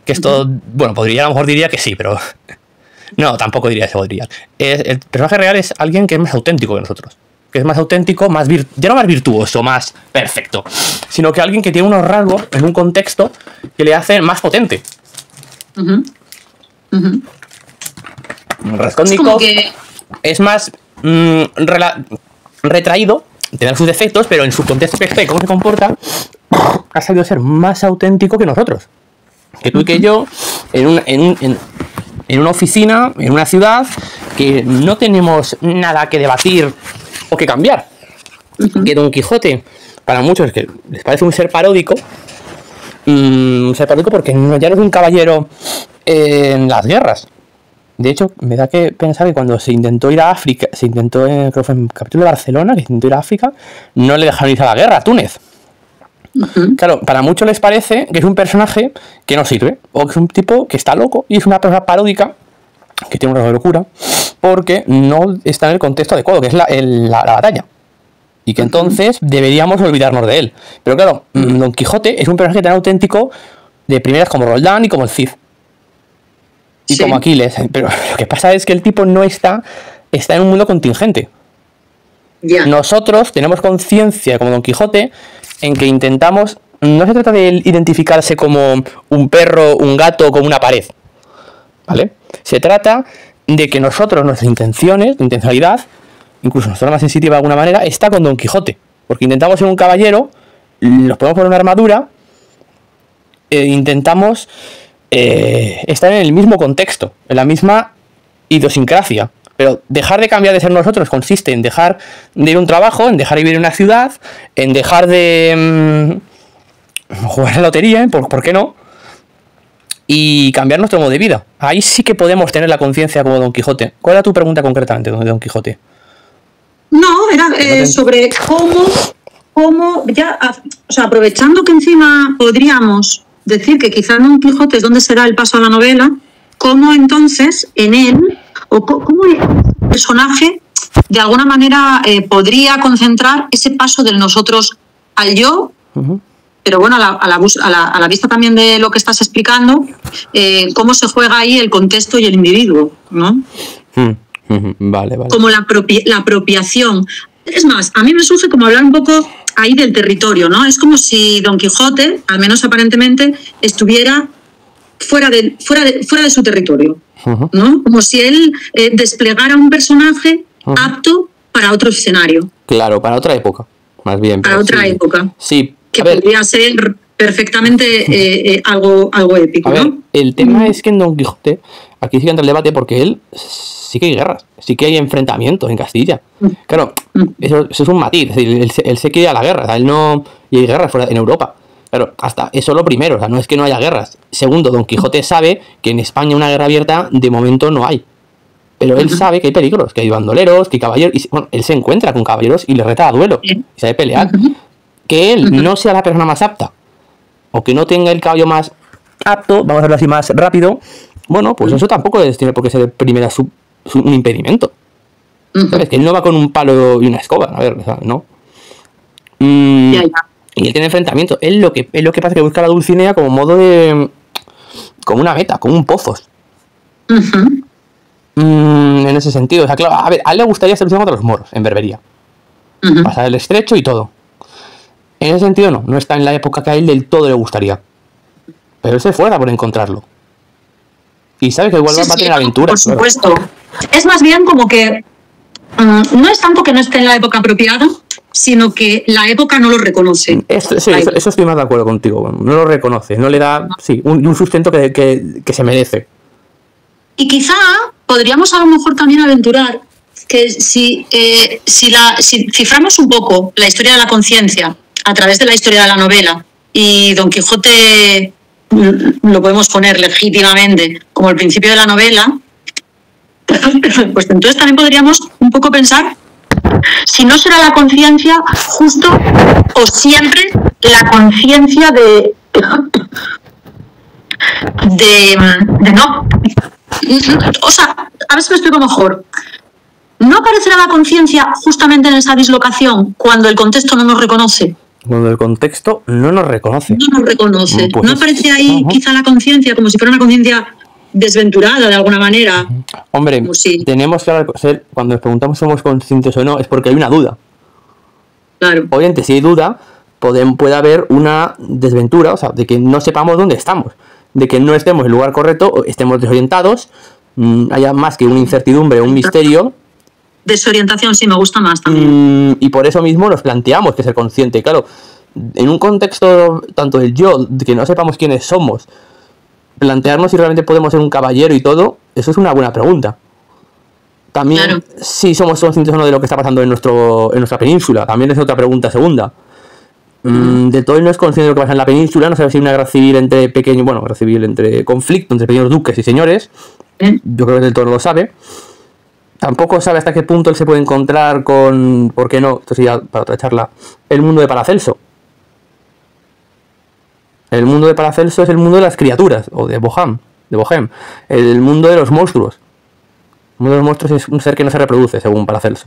que esto, bueno, a lo mejor diría que sí, pero no, tampoco diría eso, el personaje real es alguien que es más auténtico que nosotros, que es más auténtico, ya no más virtuoso, más perfecto, sino que alguien que tiene unos rasgos en un contexto que le hacen más potente. Raskolnikov es más retraído tendrá sus defectos, pero en su contexto y cómo se comporta, ha sabido ser más auténtico que nosotros. Que tú y que yo, en una oficina, en una ciudad, que no tenemos nada que debatir o que cambiar. Que Don Quijote, para muchos que les parece un ser paródico, porque ya no es un caballero en las guerras. De hecho, me da que pensar que cuando se intentó ir a África, creo que fue en el capítulo de Barcelona, que se intentó ir a África, no le dejaron ir a la guerra, a Túnez. Claro, para muchos les parece que es un personaje que no sirve, o que es un tipo que está loco y es una persona paródica que tiene una locura, porque no está en el contexto adecuado, que es la batalla. Y que entonces deberíamos olvidarnos de él. Pero claro, Don Quijote es un personaje tan auténtico de primeras como Roldán y como el Cid. Y como Aquiles. Pero lo que pasa es que el tipo no está en un mundo contingente. Nosotros tenemos conciencia, como Don Quijote, en que intentamos... No se trata de identificarse como un perro, un gato, como una pared. ¿Vale? Se trata de que nosotros, nuestras intencionalidad, incluso nuestra más sensitiva de alguna manera, está con Don Quijote. Porque intentamos ser un caballero, nos podemos poner una armadura, intentamos estar en el mismo contexto, en la misma idiosincrasia. Pero dejar de cambiar de ser nosotros consiste en dejar de ir a un trabajo, en dejar de vivir en una ciudad, en dejar de jugar a la lotería, ¿por qué no? Y cambiar nuestro modo de vida. Ahí sí que podemos tener la conciencia como Don Quijote. ¿Cuál era tu pregunta concretamente, Don Quijote? No, era sobre cómo ya, o sea, aprovechando que encima podríamos decir que quizá Don Quijote es donde será el paso a la novela, cómo entonces en él, o cómo el personaje de alguna manera podría concentrar ese paso del nosotros al yo, pero bueno, a la vista también de lo que estás explicando, cómo se juega ahí el contexto y el individuo, ¿no? Vale. Como la apropiación. Es más, a mí me surge como hablar un poco ahí del territorio, ¿no? Es como si Don Quijote, al menos aparentemente, estuviera fuera de su territorio, ¿no? Como si él desplegara un personaje apto para otro escenario. Claro, para otra época, más bien. Para otra época. Sí. Que podría ser perfectamente algo épico, a ver, ¿no? El tema es que en Don Quijote, aquí sí que entra el debate porque él sí que hay guerras, sí que hay enfrentamientos en Castilla. Claro, eso es un matiz, es decir, él se quiere ir a la guerra, o sea, él no... Y hay guerras fuera en Europa. Claro, hasta eso lo primero, o sea, no es que no haya guerras. Segundo, Don Quijote sabe que en España una guerra abierta de momento no hay. Pero él sabe que hay peligros, que hay bandoleros, que hay caballeros... Y, bueno, él se encuentra con caballeros y les reta a duelo, y sabe pelear. Que él no sea la persona más apta, o que no tenga el caballo más apto, vamos a verlo así más rápido, bueno, pues eso tampoco tiene por qué ser de primera un impedimento. ¿Sabes? Que él no va con un palo y una escoba, a ver, o sea, no. Y él tiene enfrentamiento. Él lo que pasa es que busca la Dulcinea como modo de... como una meta, como un pozos. En ese sentido, o sea, claro, a ver, a él le gustaría ser luchando contra los moros, en Berbería. Pasar el estrecho y todo. En ese sentido no está en la época que a él del todo le gustaría. Pero él se esfuerza por encontrarlo. Y sabe que igual va a tener aventuras. Por supuesto. Claro. Es más bien como que no es tanto que no esté en la época apropiada, sino que la época no lo reconoce. Eso estoy más de acuerdo contigo. No lo reconoce, no le da un sustento que se merece. Y quizá podríamos a lo mejor también aventurar que si ciframos un poco la historia de la conciencia a través de la historia de la novela, y Don Quijote lo podemos poner legítimamente como el principio de la novela, pues entonces también podríamos un poco pensar si no será la conciencia justo o siempre la conciencia de no. O sea, a ver si me explico mejor. ¿No aparecerá la conciencia justamente en esa dislocación cuando el contexto no nos reconoce? Cuando el contexto no nos reconoce. No nos reconoce. Pues ¿no aparece ahí quizá la conciencia como si fuera una conciencia desventurada de alguna manera? Hombre, tenemos que ser, cuando nos preguntamos si somos conscientes o no, es porque hay una duda. Claro. Obviamente, si hay duda, puede haber una desventura, o sea, de que no sepamos dónde estamos, de que no estemos en el lugar correcto, o estemos desorientados, haya más que una incertidumbre, un misterio, Desorientación, sí, me gusta más también. Y por eso mismo nos planteamos que ser consciente. Claro, en un contexto tanto del yo, de que no sepamos quiénes somos, plantearnos si realmente podemos ser un caballero y todo, eso es una buena pregunta. También, claro, si somos conscientes o no de lo que está pasando en nuestra península, también es otra pregunta segunda. De todo no es consciente de lo que pasa en la península, no sabe si hay una guerra civil entre conflicto entre pequeños duques y señores. Yo creo que del todo no lo sabe. Tampoco sabe hasta qué punto él se puede encontrar con, ¿por qué no? Esto sería para otra charla, el mundo de Paracelso. El mundo de Paracelso es el mundo de las criaturas, o de Bohem. El mundo de los monstruos. El mundo de los monstruos es un ser que no se reproduce, según Paracelso.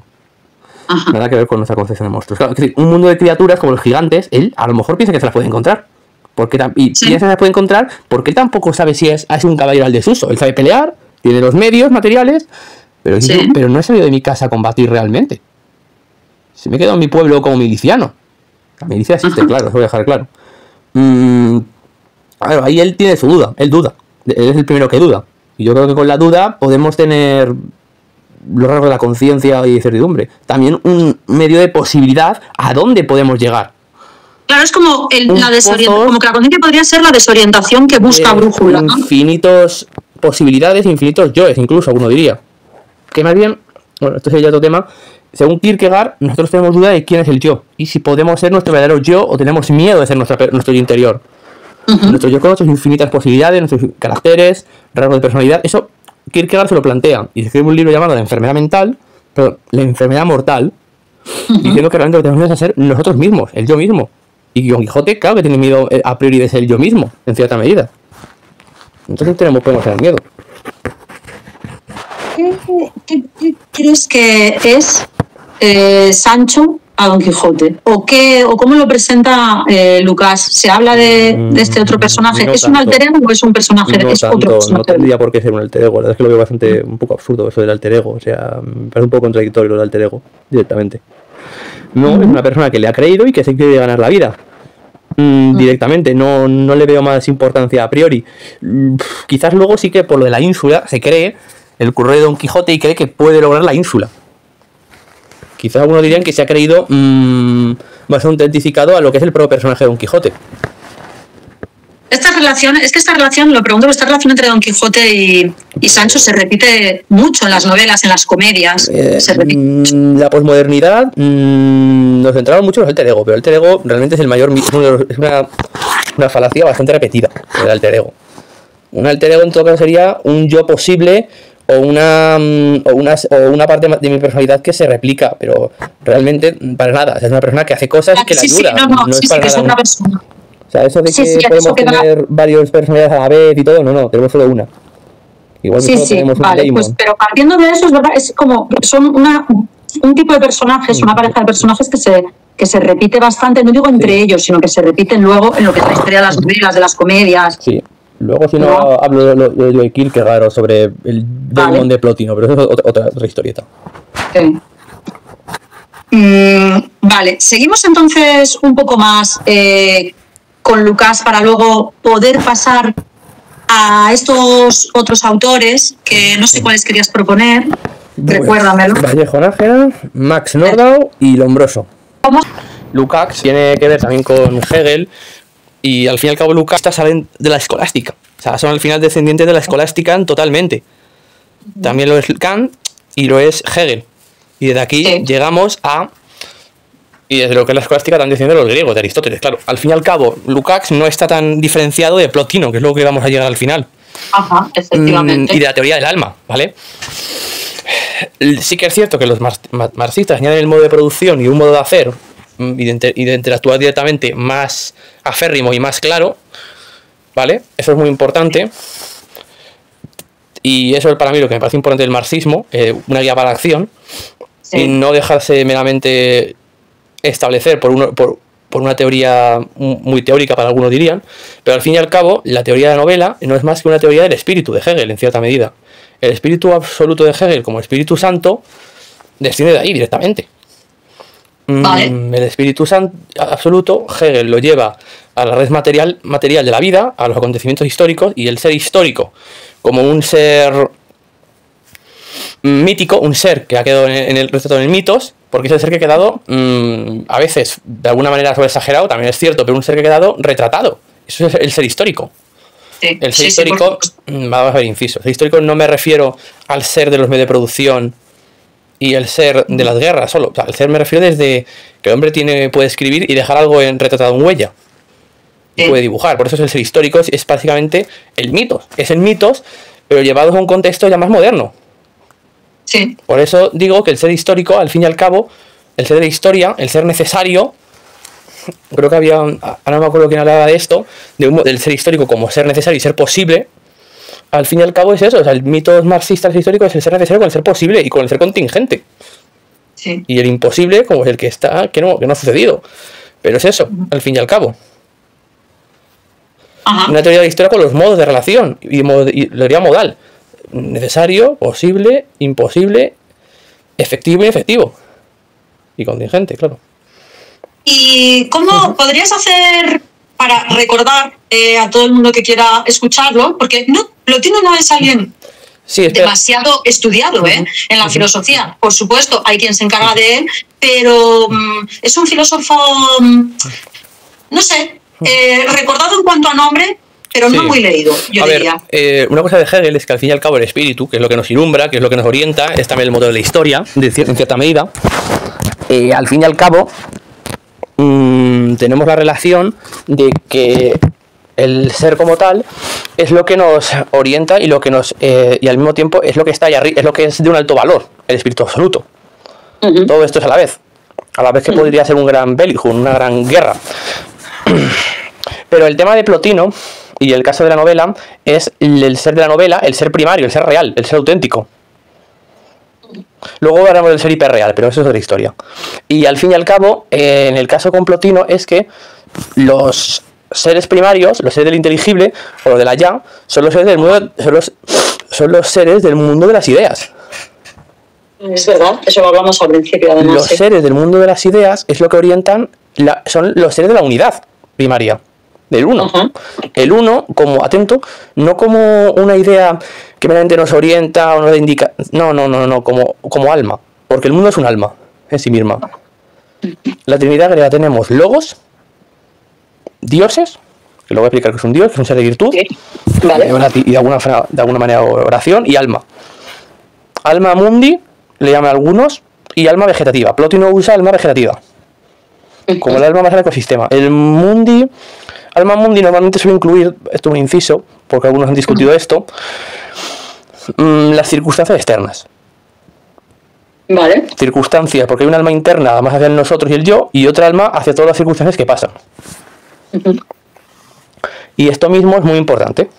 Ajá. Nada que ver con nuestra concepción de monstruos. Claro, un mundo de criaturas como los gigantes, él a lo mejor piensa que se las puede encontrar. Sí. Piensa que se las puede encontrar porque él tampoco sabe si es un caballero al desuso. Él sabe pelear, tiene los medios materiales, pero no he salido de mi casa a combatir realmente. Si me quedo en mi pueblo como miliciano. La milicia existe, claro, eso voy a dejar claro. Claro, ahí él tiene su duda, él duda. Él es el primero que duda. Y yo creo que con la duda podemos tener los rasgos de la conciencia y certidumbre. También un medio de posibilidad a dónde podemos llegar. Claro, es como la desorientación, como que la conciencia podría ser la desorientación que busca brújula, ¿no? Infinitos posibilidades, infinitos yoes, incluso alguno diría. Que más bien, bueno, esto sería otro tema. Según Kierkegaard, nosotros tenemos duda de quién es el yo y si podemos ser nuestro verdadero yo o tenemos miedo de ser nuestro yo interior. Nuestro yo con nuestras infinitas posibilidades, nuestros caracteres, rasgos de personalidad. Eso Kierkegaard se lo plantea y escribe un libro llamado La enfermedad mental, pero la enfermedad mortal, diciendo que realmente lo que tenemos que hacer nosotros mismos, el yo mismo. Y Don Quijote, claro que tiene miedo a priori de ser el yo mismo, en cierta medida. Entonces podemos tener miedo. ¿Qué crees que es Sancho a Don Quijote? ¿O cómo lo presenta Lucas? ¿Se habla de este otro personaje? No ¿es tanto un alter ego o es un personaje? No es tanto, otro personaje. No tendría por qué ser un alter ego. La verdad es que lo veo bastante un poco absurdo eso del alter ego. O sea, me parece un poco contradictorio lo del alter ego, directamente. No, es una persona que le ha creído y que se quiere ganar la vida. Directamente, no le veo más importancia a priori. Quizás luego sí que por lo de la ínsula se cree el curro de Don Quijote y cree que puede lograr la ínsula. Quizás algunos dirían que se ha creído bastante identificado a lo que es el propio personaje de Don Quijote. Esta relación, lo pregunto, esta relación entre Don Quijote y Sancho se repite mucho en las novelas, en las comedias. Se repite mucho. La posmodernidad nos centramos mucho en el alter ego, pero el alter ego realmente es el mayor, es una falacia bastante repetida, el alter ego. Un alter ego en todo caso sería un yo posible o una parte de mi personalidad que se replica, pero realmente para nada. Es una persona que hace cosas que le ayuda. No es para nada una persona. O sea, eso de que podemos tener varias personalidades a la vez y todo, no, tenemos solo una. Igual que solo tenemos un Damon. Pues, pero partiendo de eso, es verdad, es como, son un tipo de personajes, una pareja de personajes que se repite bastante, no digo entre ellos, sino que se repiten luego en lo que es la historia de las novelas, de las comedias. Sí. Luego, si no, hablo de Kierkegaard o sobre el Damon de Plotino, pero eso es otra historieta. Okay. Vale, seguimos entonces un poco más con Lucas para luego poder pasar a estos otros autores que no sé cuáles querías proponer. Recuérdamelo. Vallejo Nájera, Max Nordau y Lombroso. ¿Cómo? Lukács tiene que ver también con Hegel. Y al fin y al cabo Lucas salen de la escolástica. O sea, son al final descendientes de la escolástica totalmente. También lo es Kant y lo es Hegel. Y desde aquí llegamos a... Y desde lo que es la escolástica también desciende de los griegos, de Aristóteles. Claro, al fin y al cabo, Lukács no está tan diferenciado de Plotino, que es lo que vamos a llegar al final. Ajá, efectivamente. Y de la teoría del alma, ¿vale? Sí que es cierto que los marxistas añaden el modo de producción y un modo de hacer y de interactuar directamente más aférrimo y más claro, ¿vale? Eso es muy importante. Y eso es para mí lo que me parece importante del marxismo, una guía para la acción, y no dejarse meramente establecer por una teoría muy teórica, para algunos dirían, pero al fin y al cabo la teoría de la novela no es más que una teoría del espíritu de Hegel, en cierta medida. El espíritu absoluto de Hegel, como Espíritu Santo, desciende de ahí directamente. Vale. El Espíritu Santo absoluto, Hegel lo lleva a la red material de la vida, a los acontecimientos históricos, y el ser histórico como un ser mítico, un ser que ha quedado en el retrato en el mitos, porque es el ser que ha quedado, a veces, de alguna manera sobreexagerado, también es cierto, pero un ser que ha quedado retratado. Eso es el ser histórico. Sí, El ser histórico, vamos a ver, inciso. El ser histórico no me refiero al ser de los medios de producción y el ser de las guerras solo. O sea, al ser me refiero desde que el hombre puede escribir y dejar algo retratado en huella. Sí. Puede dibujar. Por eso es el ser histórico, es básicamente el mitos. Es el mitos, pero llevado a un contexto ya más moderno. Sí. Por eso digo que el ser histórico, al fin y al cabo, el ser de historia, el ser necesario, creo que había, ahora no me acuerdo quién hablaba de esto, del ser histórico como ser necesario y ser posible, al fin y al cabo es eso, o sea, el mito marxista del ser histórico es el ser necesario con el ser posible y con el ser contingente. Sí. Y el imposible como es el que está, que no ha sucedido. Pero es eso, al fin y al cabo. Ajá. Una teoría de la historia con los modos de relación y teoría modal. Necesario, posible, imposible, efectivo y inefectivo. Y contingente, claro. ¿Y cómo podrías hacer para recordar a todo el mundo que quiera escucharlo? Porque Plotino no es alguien demasiado estudiado en la filosofía. Por supuesto, hay quien se encarga de él, pero es un filósofo, no sé, recordado en cuanto a nombre, pero no muy leído, yo diría. Una cosa de Hegel es que al fin y al cabo el espíritu, que es lo que nos ilumbra, que es lo que nos orienta, es también el motor de la historia, en cierta medida. Al fin y al cabo tenemos la relación de que el ser como tal es lo que nos orienta y lo que nos y al mismo tiempo es lo que está ahí arriba, es lo que es de un alto valor, el espíritu absoluto. Todo esto es a la vez que podría ser un gran bélico, una gran guerra. Pero el tema de Plotino y el caso de la novela es el ser de la novela, el ser primario, el ser real, el ser auténtico. Luego hablaremos del ser hiperreal, pero eso es otra historia. Y al fin y al cabo, en el caso con Plotino es que los seres primarios, los seres del inteligible o lo de la ya, son los seres del mundo, son los seres del mundo de las ideas. Es verdad, eso lo hablamos al principio además. Los seres del mundo de las ideas es lo que orientan, son los seres de la unidad primaria, del uno. El uno, como, atento, no como una idea que meramente nos orienta o nos indica, no, como alma, porque el mundo es un alma en sí misma. La Trinidad griega tenemos logos, dioses, que lo voy a explicar que es un dios, que es un ser de virtud, vale. Y de alguna manera oración, y alma. Alma mundi, le llaman algunos, y alma vegetativa. Plotino usa alma vegetativa, como el alma más del ecosistema. Alma mundi normalmente suele incluir, esto es un inciso, porque algunos han discutido esto, las circunstancias externas. Vale. Circunstancias, porque hay un alma interna más hacia nosotros y el yo, y otra alma hacia todas las circunstancias que pasan. Y esto mismo es muy importante.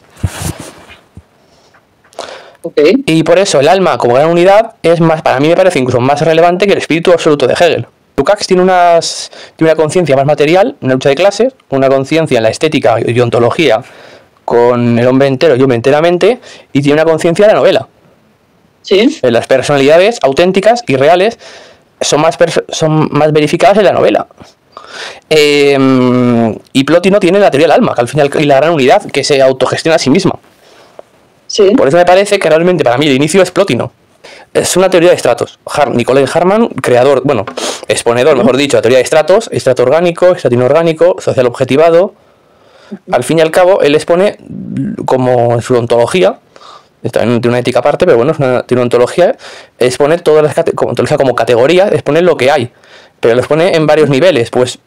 Y por eso el alma como gran unidad es más, para mí me parece incluso más relevante que el espíritu absoluto de Hegel. Lukács tiene una conciencia más material, una lucha de clases, una conciencia en la estética y ontología con el hombre entero y hombre enteramente, y tiene una conciencia de la novela. Sí. Las personalidades auténticas y reales son más verificadas en la novela. Y Plotino tiene la teoría del alma, que al final y la gran unidad que se autogestiona a sí misma. Sí. Por eso me parece que realmente para mí el inicio es Plotino. Es una teoría de estratos. Nicolai Hartmann, exponedor, mejor dicho, la teoría de estratos, estrato orgánico, estrato inorgánico, social objetivado. Al fin y al cabo, él expone como en su ontología, tiene una ética aparte, pero bueno, tiene una ontología, expone todas las ontología como categoría, expone lo que hay, pero lo expone en varios niveles, pues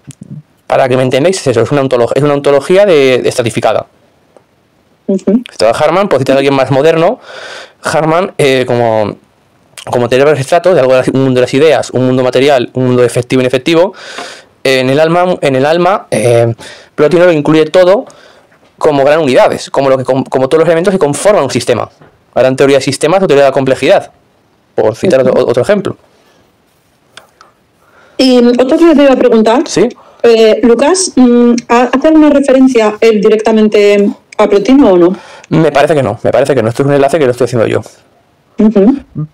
para que me entendáis, es eso, es una ontología estratificada. Esto de Hartmann, por citar a alguien más moderno, Hartmann como teoría de los estratos, de algo un mundo de las ideas, un mundo material, un mundo efectivo e inefectivo, en el alma Plotino lo incluye todo como gran unidades, como todos los elementos que conforman un sistema. Ahora en teoría de sistemas o teoría de la complejidad, por citar otro ejemplo. Y otra cosa que te iba a preguntar, ¿sí? Lucas, ¿hace alguna referencia él directamente a Plotino o no? Me parece que no. Esto es un enlace que lo estoy haciendo yo.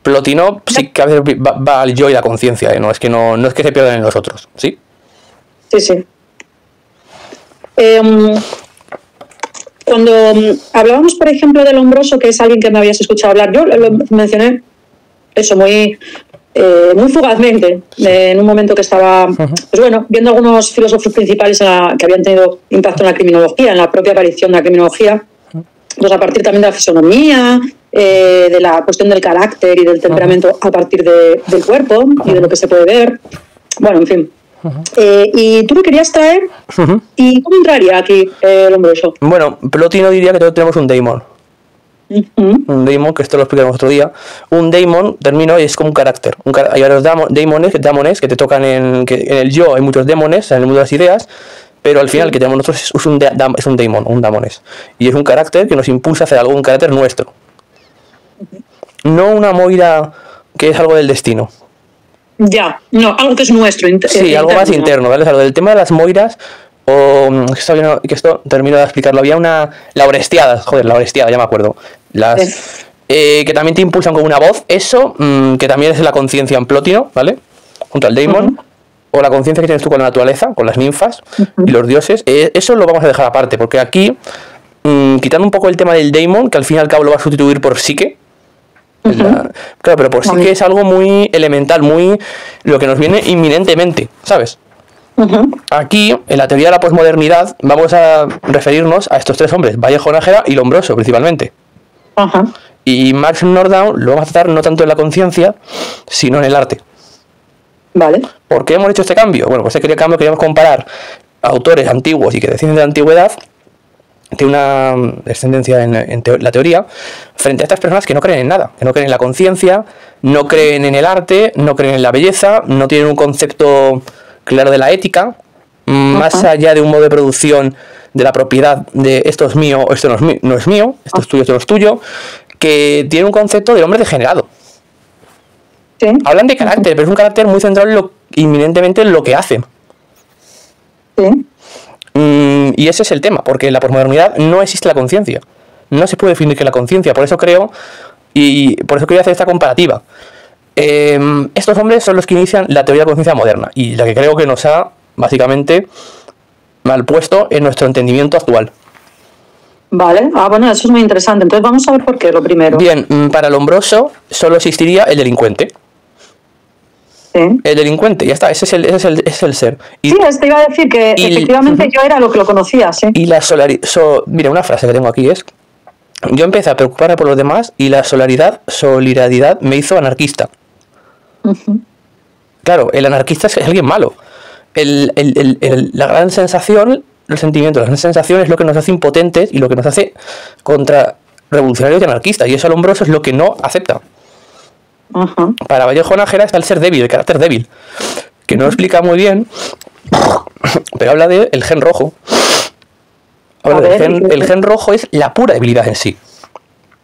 Plotino sí que a veces va al yo y la conciencia, no es que se pierdan en los otros, ¿sí? Sí. Cuando hablábamos, por ejemplo, de Lombroso, que es alguien que me habías escuchado hablar, yo lo mencioné eso, muy fugazmente, en un momento que estaba, pues bueno, viendo algunos filósofos principales que habían tenido impacto en la criminología, en la propia aparición de la criminología, pues a partir también de la fisonomía, de la cuestión del carácter y del temperamento a partir del cuerpo y de lo que se puede ver. Bueno, en fin. Y tú lo querías traer, ¿y cómo entraría aquí el Lombroso? Bueno, Plotino diría que todos tenemos un daemon. Un daemon, que esto lo explicamos otro día. Un daemon, termino, es como un carácter. Hay varios daemones que te tocan en el yo. Hay muchos demones en el mundo de las ideas, pero al final el que tenemos nosotros es un daemon, un damones. Y es un carácter que nos impulsa a hacer algo, un carácter nuestro. No una moira que es algo del destino. Ya, no, algo que es nuestro. Sí, algo más interno, ¿vale? O sea, lo del tema de las moiras, que esto termino de explicarlo. Había la Orestiada, ya me acuerdo. Que también te impulsan con una voz. Eso, que también es la conciencia en Plotino, ¿vale? Junto al daemon. O la conciencia que tienes tú con la naturaleza, con las ninfas y los dioses. Eso lo vamos a dejar aparte, porque aquí, quitando un poco el tema del daemon, que al fin y al cabo lo va a sustituir por psique. Claro, pero por psique es algo muy elemental, muy lo que nos viene inminentemente, ¿sabes? Aquí, en la teoría de la posmodernidad, vamos a referirnos a estos tres hombres, Vallejo Nájera y Lombroso, principalmente. Y Max Nordau lo vamos a tratar no tanto en la conciencia, sino en el arte. Vale. ¿Por qué hemos hecho este cambio? Bueno, pues este cambio queríamos comparar autores antiguos y que deciden de la antigüedad, de una descendencia en la teoría, frente a estas personas que no creen en nada, que no creen en la conciencia, no creen en el arte, no creen en la belleza, no tienen un concepto claro de la ética, más allá de un modo de producción de la propiedad de esto es mío o esto no es mío, esto es tuyo, esto no es tuyo, que tiene un concepto del hombre degenerado. ¿Sí? Hablan de carácter, pero es un carácter muy centrado inminentemente en lo que hacen. ¿Sí? Y ese es el tema, porque en la posmodernidad no existe la conciencia. No se puede definir que la conciencia. Por eso creo, y por eso quería hacer esta comparativa. Estos hombres son los que inician la teoría de la conciencia moderna y la que creo que nos ha, básicamente, mal puesto en nuestro entendimiento actual. Vale, bueno, eso es muy interesante. Entonces vamos a ver por qué, lo primero. Bien, para Lombroso solo existiría el delincuente. ¿Sí? El delincuente, ya está, ese es el ser. Sí, te iba a decir que efectivamente yo era lo que lo conocía, sí. Y la mira, una frase que tengo aquí es: yo empecé a preocuparme por los demás y la solidaridad me hizo anarquista. Claro, el anarquista es alguien malo. La gran sensación, el sentimiento, la gran sensación es lo que nos hace impotentes y lo que nos hace contrarrevolucionarios y anarquistas. Y eso Lombroso es lo que no acepta. Para Vallejo Nájera está el ser débil, el carácter débil, que no lo explica muy bien, pero habla del gen rojo. El gen rojo es la pura debilidad en sí,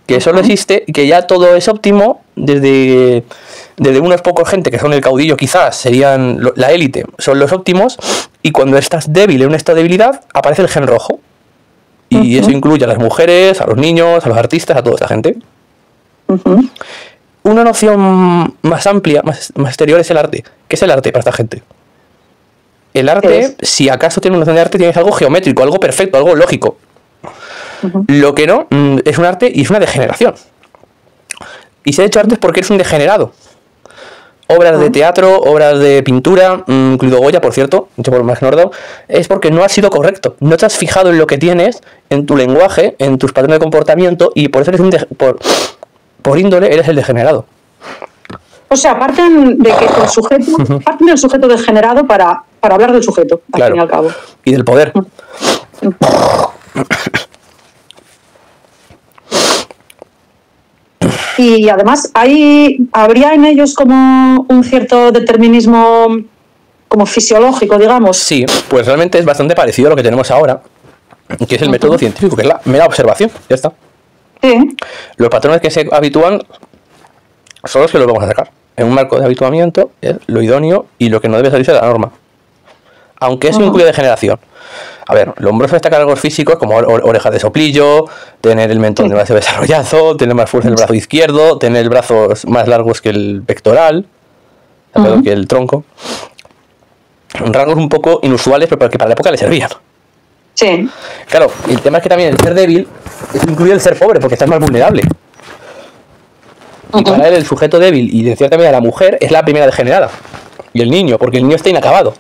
que solo existe, que ya todo es óptimo desde unos pocos gente que son el caudillo, quizás serían la élite, son los óptimos, y cuando estás débil en un estado de debilidad aparece el gen rojo, y eso incluye a las mujeres, a los niños, a los artistas, a toda esta gente. Una noción más amplia, más exterior es el arte. ¿Qué es el arte para esta gente? El arte, si acaso tiene una noción de arte, tienes algo geométrico, algo perfecto, algo lógico. Lo que no, es un arte y es una degeneración. Y si ha hecho arte es porque eres un degenerado. Obras de teatro, obras de pintura, incluido Goya, por cierto, hecho por Max Nordau, es porque no has sido correcto. No te has fijado en lo que tienes, en tu lenguaje, en tus patrones de comportamiento, y por eso eres por índole eres el degenerado. O sea, parten de que el sujeto, parten del sujeto degenerado para hablar del sujeto, al fin y al cabo. Y del poder. Y además habría en ellos como un cierto determinismo como fisiológico, digamos. Sí, pues realmente es bastante parecido a lo que tenemos ahora, que es el método científico, que es la mera observación, ya está. Sí. Los patrones que se habitúan son los que los vamos a sacar. En un marco de habituamiento es lo idóneo y lo que no debe salirse de la norma. Aunque eso incluye degeneración. A ver, Lombroso destaca rasgos físicos como orejas de soplillo, tener el mentón demasiado desarrollado, tener más fuerza en el brazo izquierdo, tener brazos más largos que el pectoral, que el tronco. Rasgos un poco inusuales, pero que para la época le servían. Sí. Claro, el tema es que también el ser débil incluye el ser pobre, porque estás más vulnerable. Y para él el sujeto débil y de cierta manera la mujer es la primera degenerada. Y el niño, porque el niño está inacabado.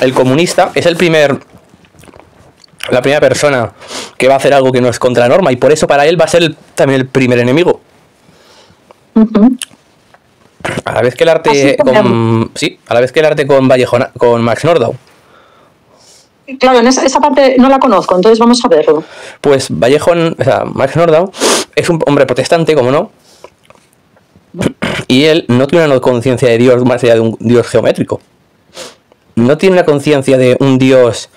El comunista es la primera persona que va a hacer algo que no es contra la norma, y por eso para él va a ser también el primer enemigo. A la vez que el arte con Vallejo, con Max Nordau. Claro, en esa parte no la conozco, entonces vamos a verlo. Pues Max Nordau es un hombre protestante, como no, y él no tiene una conciencia de Dios más allá de un Dios geométrico. No tiene una conciencia de un Dios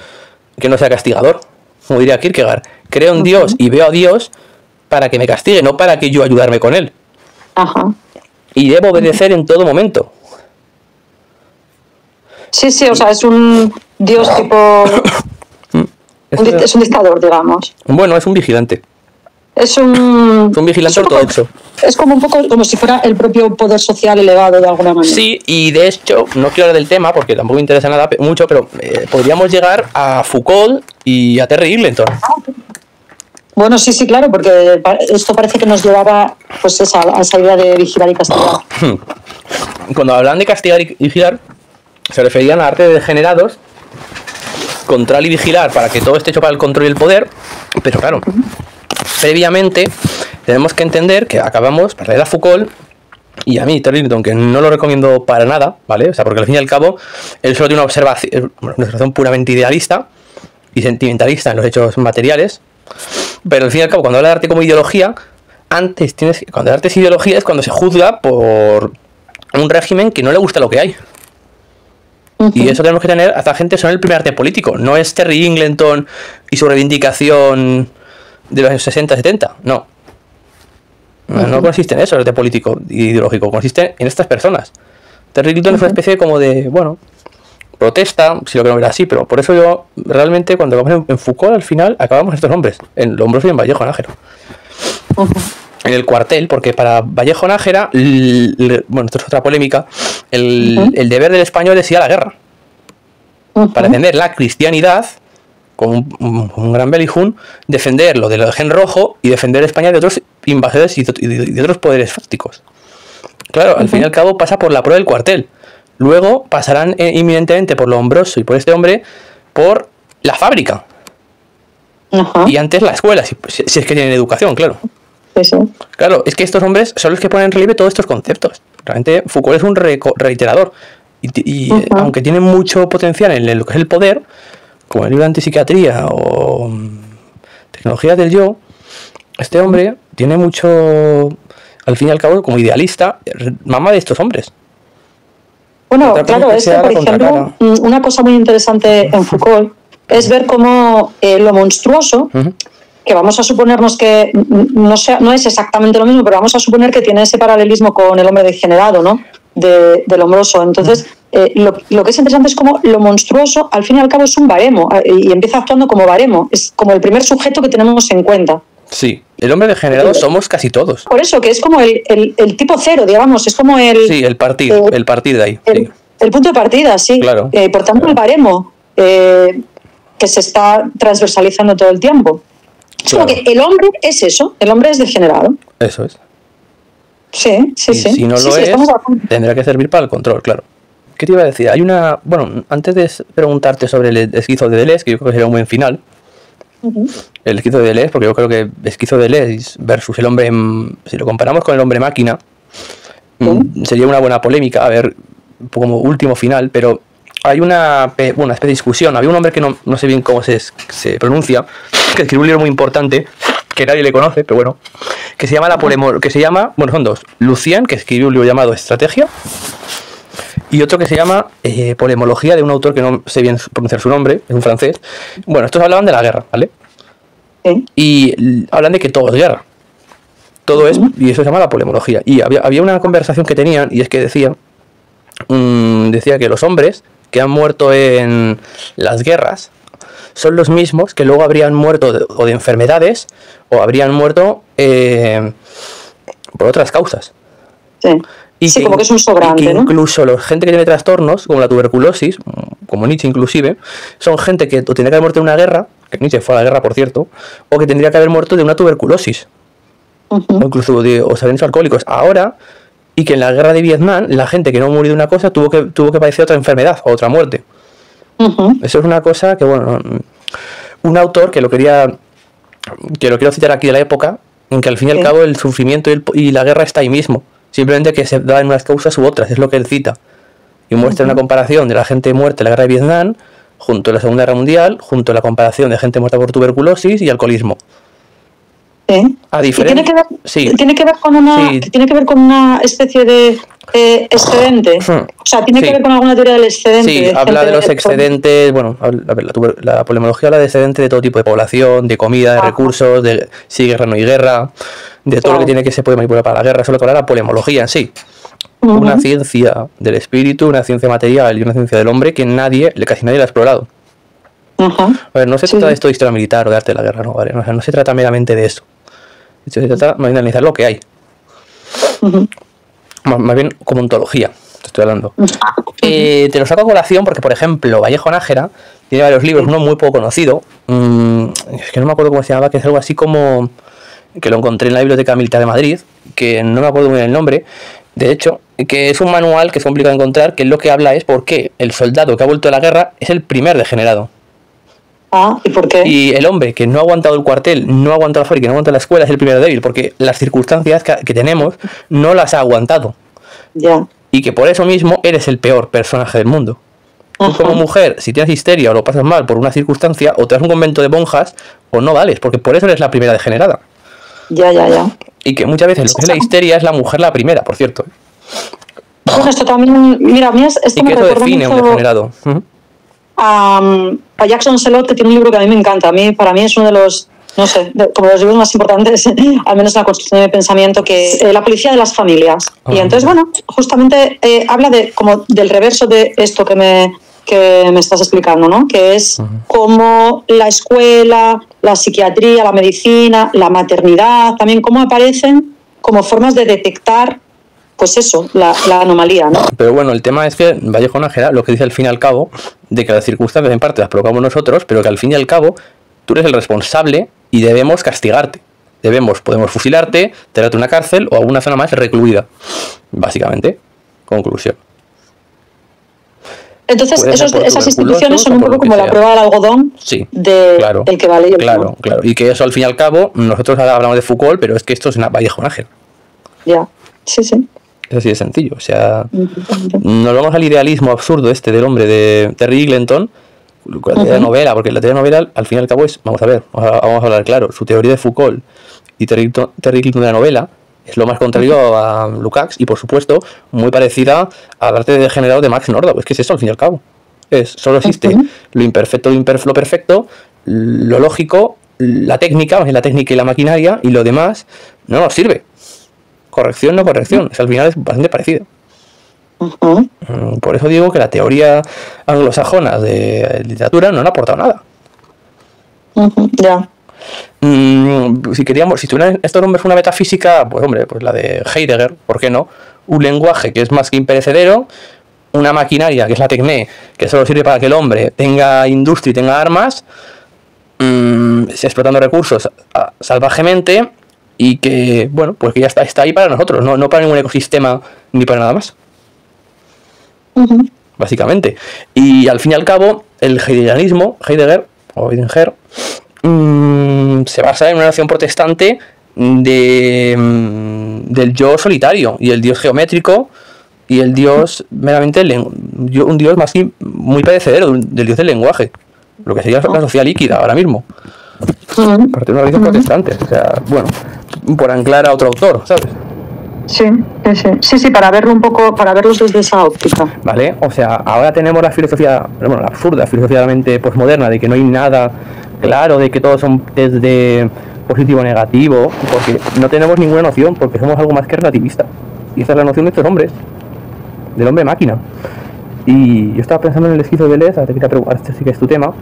que no sea castigador, como diría Kierkegaard. Creo en Dios y veo a Dios para que me castigue, no para que yo ayudarme con él. Y debo obedecer en todo momento. Sí, o sea, es un Dios tipo... es un dictador, digamos. Bueno, es un vigilante. Es un vigilante ortodoxo. Es como un poco como si fuera el propio poder social elevado de alguna manera. Sí, y de hecho, no quiero hablar del tema porque tampoco me interesa nada mucho, pero podríamos llegar a Foucault y a Terry Eagleton. Bueno, sí, claro, porque esto parece que nos llevaba pues a esa idea de vigilar y castigar. Cuando hablan de castigar y vigilar, se referían a arte de degenerados, controlar y vigilar para que todo esté hecho para el control y el poder, pero claro, previamente tenemos que entender que acabamos, para leer a Foucault, y a mí, Terry Eagleton, que no lo recomiendo para nada, ¿vale? O sea, porque al fin y al cabo, él solo tiene una observación puramente idealista y sentimentalista en los hechos materiales, pero al fin y al cabo, cuando habla de arte como ideología, cuando el arte es ideología es cuando se juzga por un régimen que no le gusta lo que hay. Y eso tenemos que tener, hasta gente son el primer arte político, no es Terry Eagleton y su reivindicación de los años 60-70, no. No consiste en eso, el arte político ideológico, consiste en estas personas. Terry Eagleton es una especie como de, protesta, si lo queremos ver así, pero por eso yo realmente cuando vamos en Foucault al final acabamos estos hombres, en Lombroso y en Vallejo Nájera. En el cuartel, porque para Vallejo Nájera, esto es otra polémica, el deber del español es ir a la guerra. Para defender la cristianidad, con un gran Belijún, defender lo del Gen Rojo y defender España de otros invasores y de otros poderes fácticos. Claro, al fin y al cabo pasa por la prueba del cuartel. Luego pasarán inminentemente por Lombroso y por este hombre por la fábrica. Y antes la escuela, si es que tienen educación, claro. Sí. Claro, es que estos hombres son los que ponen en relieve todos estos conceptos. Realmente Foucault es un reiterador. Y aunque tiene mucho potencial en lo que es el poder, como el libro de antipsiquiatría o tecnologías del yo, este hombre tiene mucho, al fin y al cabo, como idealista, mama de estos hombres. Bueno, claro, es que, por ejemplo, una cosa muy interesante en Foucault es ver cómo lo monstruoso, que vamos a suponernos que no es exactamente lo mismo, pero vamos a suponer que tiene ese paralelismo con el hombre degenerado, ¿no? De Lombroso. Entonces, lo que es interesante es cómo lo monstruoso, al fin y al cabo, es un baremo, y empieza actuando como baremo, es como el primer sujeto que tenemos en cuenta. Sí, el hombre degenerado somos casi todos. Por eso, que es como el tipo cero, digamos, es como el... Sí, el partir de ahí. El punto de partida, sí. Claro. Por tanto, el baremo que se está transversalizando todo el tiempo. Es como que el hombre es eso, el hombre es degenerado. Eso es. Sí. Si no lo es, tendrá que servir para el control, claro. ¿Qué te iba a decir? Hay una... Bueno, antes de preguntarte sobre el esquizo de Deleuze, que yo creo que sería un buen final, el esquizo de Deleuze, porque yo creo que esquizo de Deleuze versus el hombre, si lo comparamos con el hombre máquina, sería una buena polémica, a ver, como último final, pero hay una especie de discusión. Había un hombre que no sé bien cómo se pronuncia, que escribió un libro muy importante, que nadie le conoce, pero bueno, que se llama son dos. Lucien, que escribió un libro llamado Estrategia, y otro que se llama Polemología, de un autor que no sé bien pronunciar su nombre, es un francés. Bueno, estos hablaban de la guerra, ¿vale? Y hablan de que todo es guerra. Todo es, y eso se llama la polemología. Y había una conversación que tenían, y es que decía que los hombres que han muerto en las guerras son los mismos que luego habrían muerto de enfermedades o habrían muerto por otras causas. Sí, como que es un sobrante, ¿no? Incluso la gente que tiene trastornos, como la tuberculosis, como Nietzsche inclusive, son gente que o tendría que haber muerto en una guerra, que Nietzsche fue a la guerra, por cierto, o que tendría que haber muerto de una tuberculosis. o incluso o sabéis alcohólicos ahora, y que en la guerra de Vietnam la gente que no murió de una cosa tuvo que padecer otra enfermedad o otra muerte. Eso es una cosa que, bueno, un autor que lo quiero citar aquí de la época, en que al fin y al cabo el sufrimiento y la guerra está ahí mismo, simplemente que se da en unas causas u otras, es lo que él cita, y muestra una comparación de la gente muerta en la guerra de Vietnam junto a la Segunda Guerra Mundial, junto a la comparación de gente muerta por tuberculosis y alcoholismo. A diferencia, tiene que ver con una especie de excedente. O sea, tiene que ver con alguna teoría del excedente. Sí, habla de los excedentes. Bueno, la polemología habla de excedente de todo tipo de población, de comida, de recursos, de si guerra no hay guerra, de todo lo que se puede manipular para la guerra. Solo toda la polemología en sí. Una ciencia del espíritu, una ciencia material y una ciencia del hombre que casi nadie la ha explorado. A ver, no se trata de esto de historia militar o de arte de la guerra, no, ¿vale? O sea, no se trata meramente de eso. Se trata de analizar lo que hay. Más bien como ontología, te estoy hablando. Te lo saco a colación porque, por ejemplo, Vallejo Nájera tiene varios libros, uno muy poco conocido, es que no me acuerdo cómo se llamaba, que es algo así como, que lo encontré en la Biblioteca Militar de Madrid, que no me acuerdo muy bien el nombre, de hecho, que es un manual que es complicado de encontrar, que lo que habla es por qué el soldado que ha vuelto de la guerra es el primer degenerado. ¿Y por qué? Y el hombre que no ha aguantado el cuartel, no ha aguantado la fábrica, no ha aguantado la escuela es el primero débil, porque las circunstancias que tenemos no las ha aguantado. Y que por eso mismo eres el peor personaje del mundo. Tú como mujer, si tienes histeria o lo pasas mal por una circunstancia, o te das un convento de monjas, o no vales, porque por eso eres la primera degenerada. Y que muchas veces lo que es la histeria es la mujer la primera, por cierto. Bueno, esto también, mira, a mí esto me recuerda define mucho un degenerado. A Jackson Selot, que tiene un libro que a mí me encanta. Para mí es uno de los, no sé, como los libros más importantes, al menos en la construcción de pensamiento, que La policía de las familias. Y entonces, bueno, justamente habla como del reverso de esto que me estás explicando, ¿no? Que es cómo la escuela, la psiquiatría, la medicina, la maternidad, también cómo aparecen como formas de detectar, pues eso, la anomalía, ¿no? Pero bueno, el tema es que Vallejo Nájera lo que dice al fin y al cabo, de que las circunstancias en parte las provocamos nosotros, pero que al fin y al cabo tú eres el responsable y debemos castigarte. Podemos fusilarte, tirarte a una cárcel o a una zona más recluida, básicamente. Conclusión. Entonces, esas instituciones son un poco como la prueba del algodón el que vale y el que no. Claro. Y que eso, al fin y al cabo, nosotros ahora hablamos de Foucault, pero es que esto es una Vallejo Nájera. Sí. Es así de sencillo. O sea, nos vamos al idealismo absurdo del hombre de Terry Eagleton, con la teoría de novela, porque la teoría de novela, al fin y al cabo, vamos a hablar claro, su teoría de Foucault y Terry Eagleton de la novela es lo más contrario a Lukács y, por supuesto, muy parecida al arte de degenerado de Max Nordau. Es que es eso, al fin y al cabo. Solo existe lo imperfecto, lo perfecto, lo lógico, la técnica y la maquinaria, y lo demás no nos sirve. Corrección, no corrección. Al final es bastante parecido. Por eso digo que la teoría anglosajona de literatura no le ha aportado nada. Si tuvieran estos nombres una metafísica, pues hombre, pues la de Heidegger, ¿por qué no? Un lenguaje que es más que imperecedero, una maquinaria que es la tecné, que solo sirve para que el hombre tenga industria y tenga armas, explotando recursos salvajemente, y que, bueno, pues que ya está ahí para nosotros, no para ningún ecosistema ni para nada más. Básicamente. Y al fin y al cabo, el heideggerianismo, Heidegger, o Heidegger, se basa en una noción protestante del yo solitario y el dios geométrico y el dios meramente un dios más muy perecedero del dios del lenguaje, lo que sería la sociedad líquida ahora mismo. Parte de una religión protestante, o sea, bueno, por anclar a otro autor, ¿sabes? Sí, para verlo un poco, para verlos desde esa óptica. Vale, o sea, ahora tenemos la filosofía, bueno, la absurda filosofía de la mente posmoderna, de que no hay nada claro, de que todos son test de positivo o negativo, porque no tenemos ninguna noción, porque somos algo más que relativista. Y esa es la noción de estos hombres, del hombre máquina. Y yo estaba pensando en el esquizo de Deleuze, este sí que es tu tema,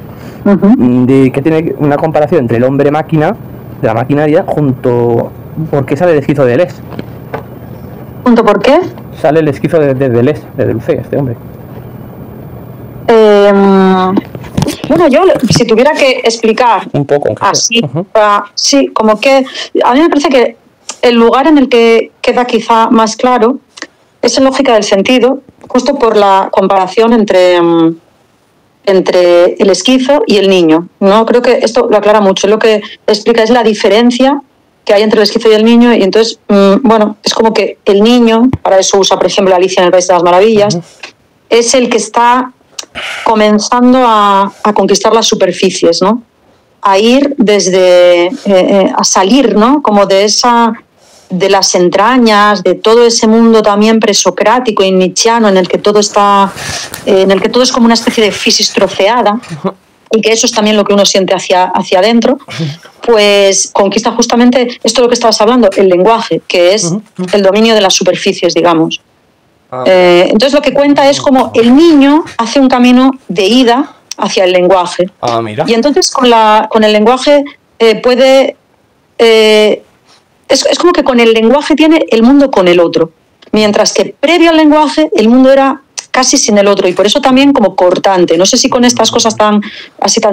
de que tiene una comparación entre el hombre máquina, de la maquinaria, ¿por qué sale el esquizo de Deleuze? ¿Junto por qué? Sale el esquizo de Deleuze, este hombre. Bueno, yo si tuviera que explicar un poco así, sí, como que a mí me parece que el lugar en el que queda quizá más claro es en lógica del sentido, justo por la comparación entre el esquizo y el niño, ¿no? Creo que esto lo aclara mucho. Lo que explica es la diferencia que hay entre el esquizo y el niño, y entonces, bueno, es como que el niño, para eso usa, por ejemplo, Alicia en el País de las Maravillas, es el que está comenzando a conquistar las superficies, ¿no? A ir desde, a salir, ¿no? Como de las entrañas, de todo ese mundo también presocrático y nietzscheano en el que todo está, en el que todo es como una especie de fisis troceada, y que eso es también lo que uno siente hacia adentro, pues conquista justamente esto de lo que estabas hablando, el lenguaje, que es el dominio de las superficies, digamos. Entonces lo que cuenta es como el niño hace un camino de ida hacia el lenguaje. Mira. Y entonces con el lenguaje puede... es como que con el lenguaje tiene el mundo con el otro, mientras que previo al lenguaje el mundo era casi sin el otro, y por eso también como cortante. No sé si con estas cosas tan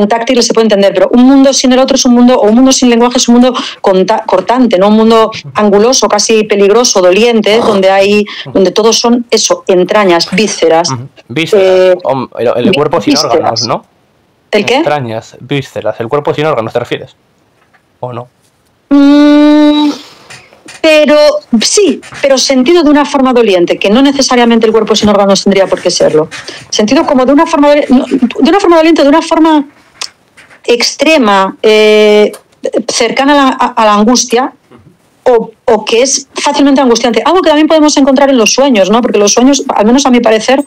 táctiles se puede entender, pero un mundo sin el otro es un mundo, o un mundo sin lenguaje es un mundo cortante, ¿no? Un mundo anguloso, casi peligroso, doliente, donde todos son eso, entrañas, vísceras. Vísceras, el cuerpo sin vísceras. órganos, ¿no? ¿El qué? Entrañas, vísceras, el cuerpo sin órganos, ¿te refieres? ¿O no? Pero sí, pero sentido de una forma doliente, que no necesariamente el cuerpo sin órganos tendría por qué serlo. Sentido como de una forma doliente, de una forma extrema, cercana a la angustia, o que es fácilmente angustiante. Algo que también podemos encontrar en los sueños, ¿no? Porque los sueños, al menos a mi parecer,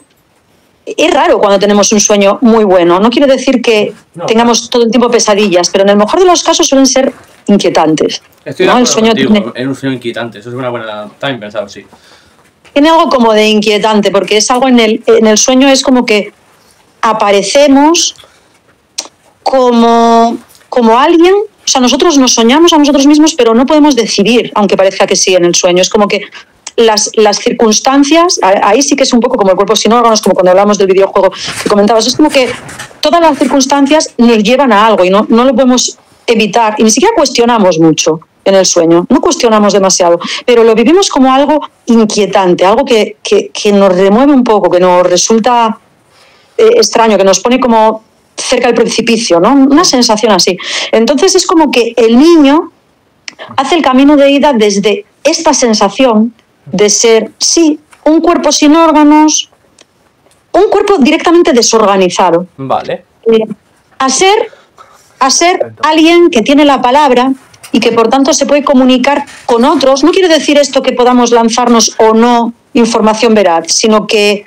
es raro cuando tenemos un sueño muy bueno. No quiere decir que tengamos todo el tiempo pesadillas, pero en el mejor de los casos suelen ser inquietantes. Estoy de acuerdo contigo, en un sueño inquietante. Eso es una buena... También pensado, sí. Tiene algo como de inquietante, porque es algo en el sueño, es como que aparecemos como alguien. O sea, nosotros nos soñamos a nosotros mismos, pero no podemos decidir, aunque parezca que sí en el sueño. Es como que las circunstancias, ahí sí que es un poco como el cuerpo sin órganos, como cuando hablamos del videojuego que comentabas. Es como que todas las circunstancias nos llevan a algo y no lo podemos evitar, y ni siquiera cuestionamos mucho en el sueño, no cuestionamos demasiado, pero lo vivimos como algo inquietante, algo que nos remueve un poco, que nos resulta extraño, que nos pone como cerca del precipicio, ¿no? Una sensación así. Entonces es como que el niño hace el camino de ida desde esta sensación de ser, sí, un cuerpo sin órganos, un cuerpo directamente desorganizado. Vale. A ser alguien que tiene la palabra y que por tanto se puede comunicar con otros. No quiere decir esto que podamos lanzarnos o no información veraz, sino que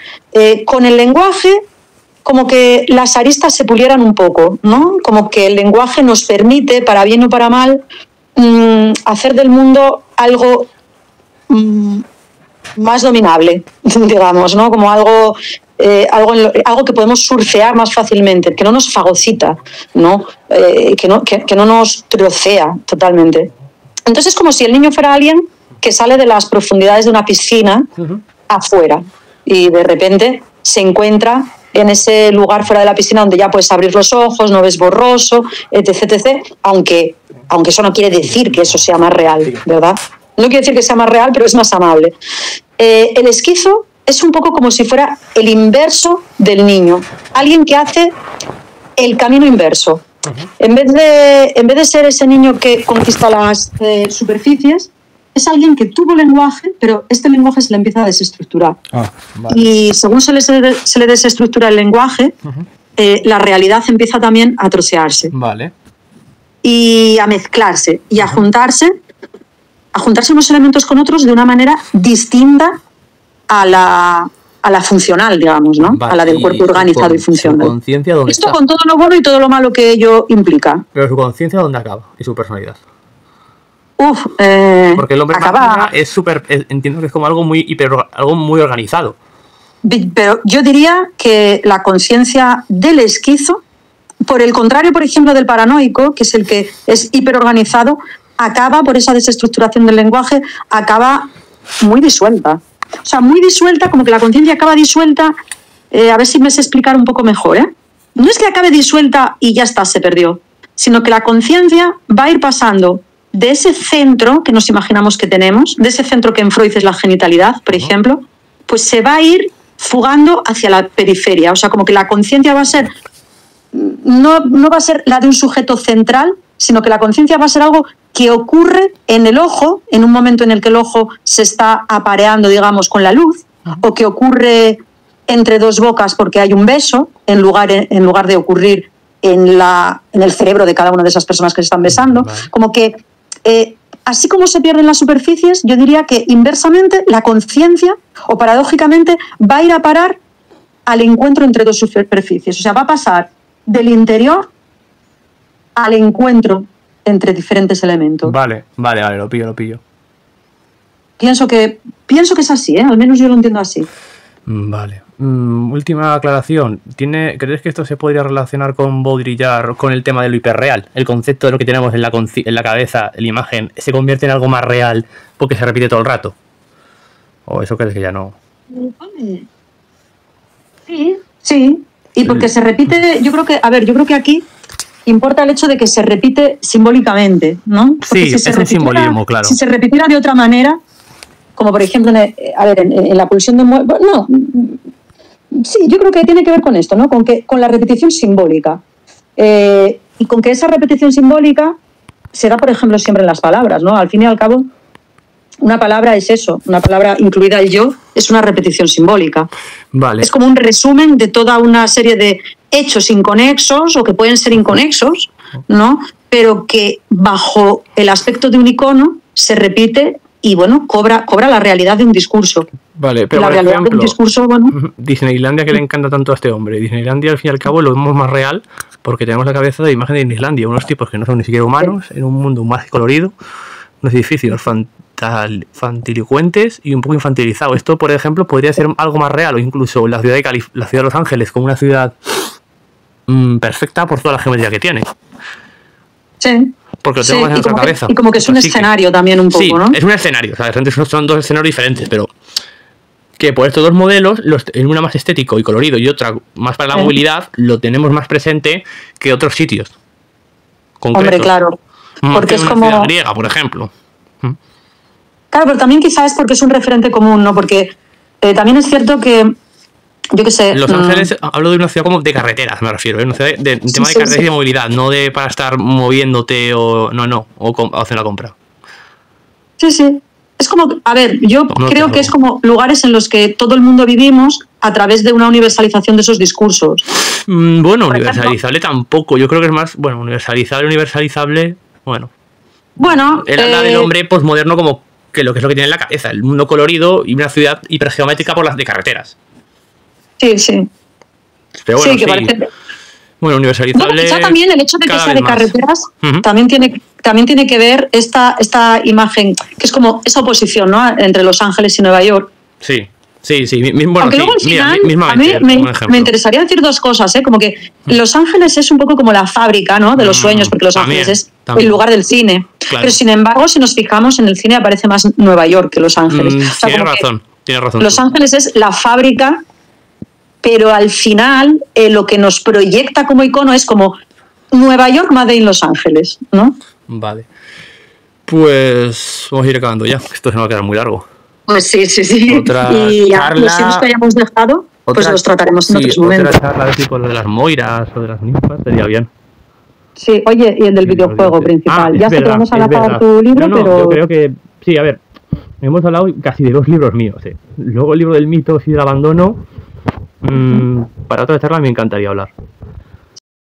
con el lenguaje como que las aristas se pulieran un poco, ¿no? Como que el lenguaje nos permite, para bien o para mal, hacer del mundo algo más dominable, digamos, ¿no? Como algo que podemos surfear más fácilmente, que no nos fagocita, ¿no? Que no nos trocea totalmente. Entonces es como si el niño fuera alguien que sale de las profundidades de una piscina afuera y de repente se encuentra en ese lugar fuera de la piscina donde ya puedes abrir los ojos, no ves borroso, etc. Aunque eso no quiere decir que eso sea más real, ¿verdad? No quiere decir que sea más real, pero es más amable. El esquizo es un poco como si fuera el inverso del niño, alguien que hace el camino inverso. En vez de ser ese niño que conquista las superficies, es alguien que tuvo lenguaje, pero este lenguaje se le empieza a desestructurar. Vale. Y según se le desestructura el lenguaje, la realidad empieza también a trocearse. Vale. Y a mezclarse y a juntarse unos elementos con otros de una manera distinta a la funcional, digamos, ¿no? Vale, a la del cuerpo organizado y funcional. ¿Su conciencia dónde Esto está? Con todo lo bueno y todo lo malo que ello implica. Pero su conciencia ¿dónde acaba? Y su personalidad. Porque el hombre máquina es súper... Entiendo que es como algo muy organizado. Pero yo diría que la conciencia del esquizo, por el contrario, por ejemplo, del paranoico, que es el que es hiperorganizado, acaba, por esa desestructuración del lenguaje, acaba muy disuelta. O sea, muy disuelta, como que la conciencia acaba disuelta. A ver si me sé explicar un poco mejor, ¿eh? No es que acabe disuelta y ya está, se perdió, sino que la conciencia va a ir pasando de ese centro que nos imaginamos que tenemos, de ese centro que en Freud es la genitalidad, por ejemplo, pues se va a ir fugando hacia la periferia. O sea, como que la conciencia va a ser, no va a ser la de un sujeto central, sino que la conciencia va a ser algo que ocurre en el ojo, en un momento en el que el ojo se está apareando, digamos, con la luz, o que ocurre entre dos bocas porque hay un beso, en lugar de ocurrir en el cerebro de cada una de esas personas que se están besando. Como que, así como se pierden las superficies, yo diría que inversamente la conciencia, o paradójicamente, va a ir a parar al encuentro entre dos superficies. O sea, va a pasar del interior al encuentro entre diferentes elementos. Vale, lo pillo. Pienso que es así, al menos yo lo entiendo así. Vale. Última aclaración. ¿Crees que esto se podría relacionar con Baudrillard, con el tema de lo hiperreal? El concepto de lo que tenemos en la cabeza, en la imagen, se convierte en algo más real porque se repite todo el rato. ¿O eso crees que ya no? Sí. Y porque se repite, yo creo que aquí importa el hecho de que se repite simbólicamente, ¿no? Porque sí, es un simbolismo, claro. Si se repitiera de otra manera, como por ejemplo, en la pulsión de muerte, no, sí, yo creo que tiene que ver con esto, ¿no? Con la repetición simbólica. Y con que esa repetición simbólica se da, por ejemplo, siempre en las palabras, ¿no? Al fin y al cabo, una palabra es eso, una palabra incluida el yo, es una repetición simbólica. Vale. Es como un resumen de toda una serie de hechos inconexos o que pueden ser inconexos, ¿no? Pero que bajo el aspecto de un icono se repite y, bueno, cobra la realidad de un discurso. Vale, pero la por realidad ejemplo, de un discurso, bueno... Disneylandia, que le encanta tanto a este hombre. Disneylandia, al fin y al cabo, lo vemos más real porque tenemos la cabeza de imagen de Disneylandia, unos tipos que no son ni siquiera humanos, en un mundo más colorido, unos edificios fantilicuentes y un poco infantilizado. Esto, por ejemplo, podría ser algo más real, o incluso la ciudad de Los Ángeles como una ciudad perfecta por toda la geometría que tiene. Sí. Porque lo tengo más en nuestra cabeza. Y como que es un escenario también un poco, sí, ¿no? Es un escenario, o sea, son dos escenarios diferentes, pero que por estos dos modelos, en una más estético y colorido y otra más para la movilidad, lo tenemos más presente que otros sitios concretos. Hombre, claro. Porque es como... ciudad griega, por ejemplo. Claro, pero también quizás es porque es un referente común, ¿no? Porque también es cierto que, yo qué sé... Los Ángeles, hablo de una ciudad como de carreteras, me refiero, ¿eh? Una ciudad de tema de carreteras y de movilidad, no de para estar moviéndote o hacer la compra. Sí. Es como, a ver, yo creo que es como lugares en los que todo el mundo vivimos a través de una universalización de esos discursos. Bueno, universalizable tampoco, yo creo que es más, bueno, universalizable, bueno. Bueno, el habla del hombre postmoderno como que lo que es lo que tiene en la cabeza, el mundo colorido y una ciudad hipergeométrica por las de carreteras. Sí. Pero bueno, que parece... Bueno, universalizable. Bueno, quizá también el hecho de que sea de carreteras también tiene que ver esta imagen, que es como esa oposición, ¿no? Entre Los Ángeles y Nueva York. Sí. Bueno, aunque luego al final, a mí me interesaría decir dos cosas, ¿eh? Como que Los Ángeles es un poco como la fábrica, ¿no? De los sueños, porque Los Ángeles es el lugar del cine. Claro. Pero sin embargo, si nos fijamos, en el cine aparece más Nueva York que Los Ángeles. Tienes razón. Los Ángeles es la fábrica, pero al final lo que nos proyecta como icono es como Nueva York, Made in Los Ángeles, ¿no? Vale. Pues vamos a ir acabando ya. Esto se me va a quedar muy largo. Pues sí. Y los sitios que hayamos dejado, pues los trataremos en otros momentos. Otra charla de tipo de las moiras o de las ninfas sería bien. Sí, oye, y el del videojuego principal. Ya sé que vamos a lanzar tu libro, pero... Yo creo que... Sí, a ver, hemos hablado casi de 2 libros míos. Luego el libro del mito y del abandono, para otra charla me encantaría hablar.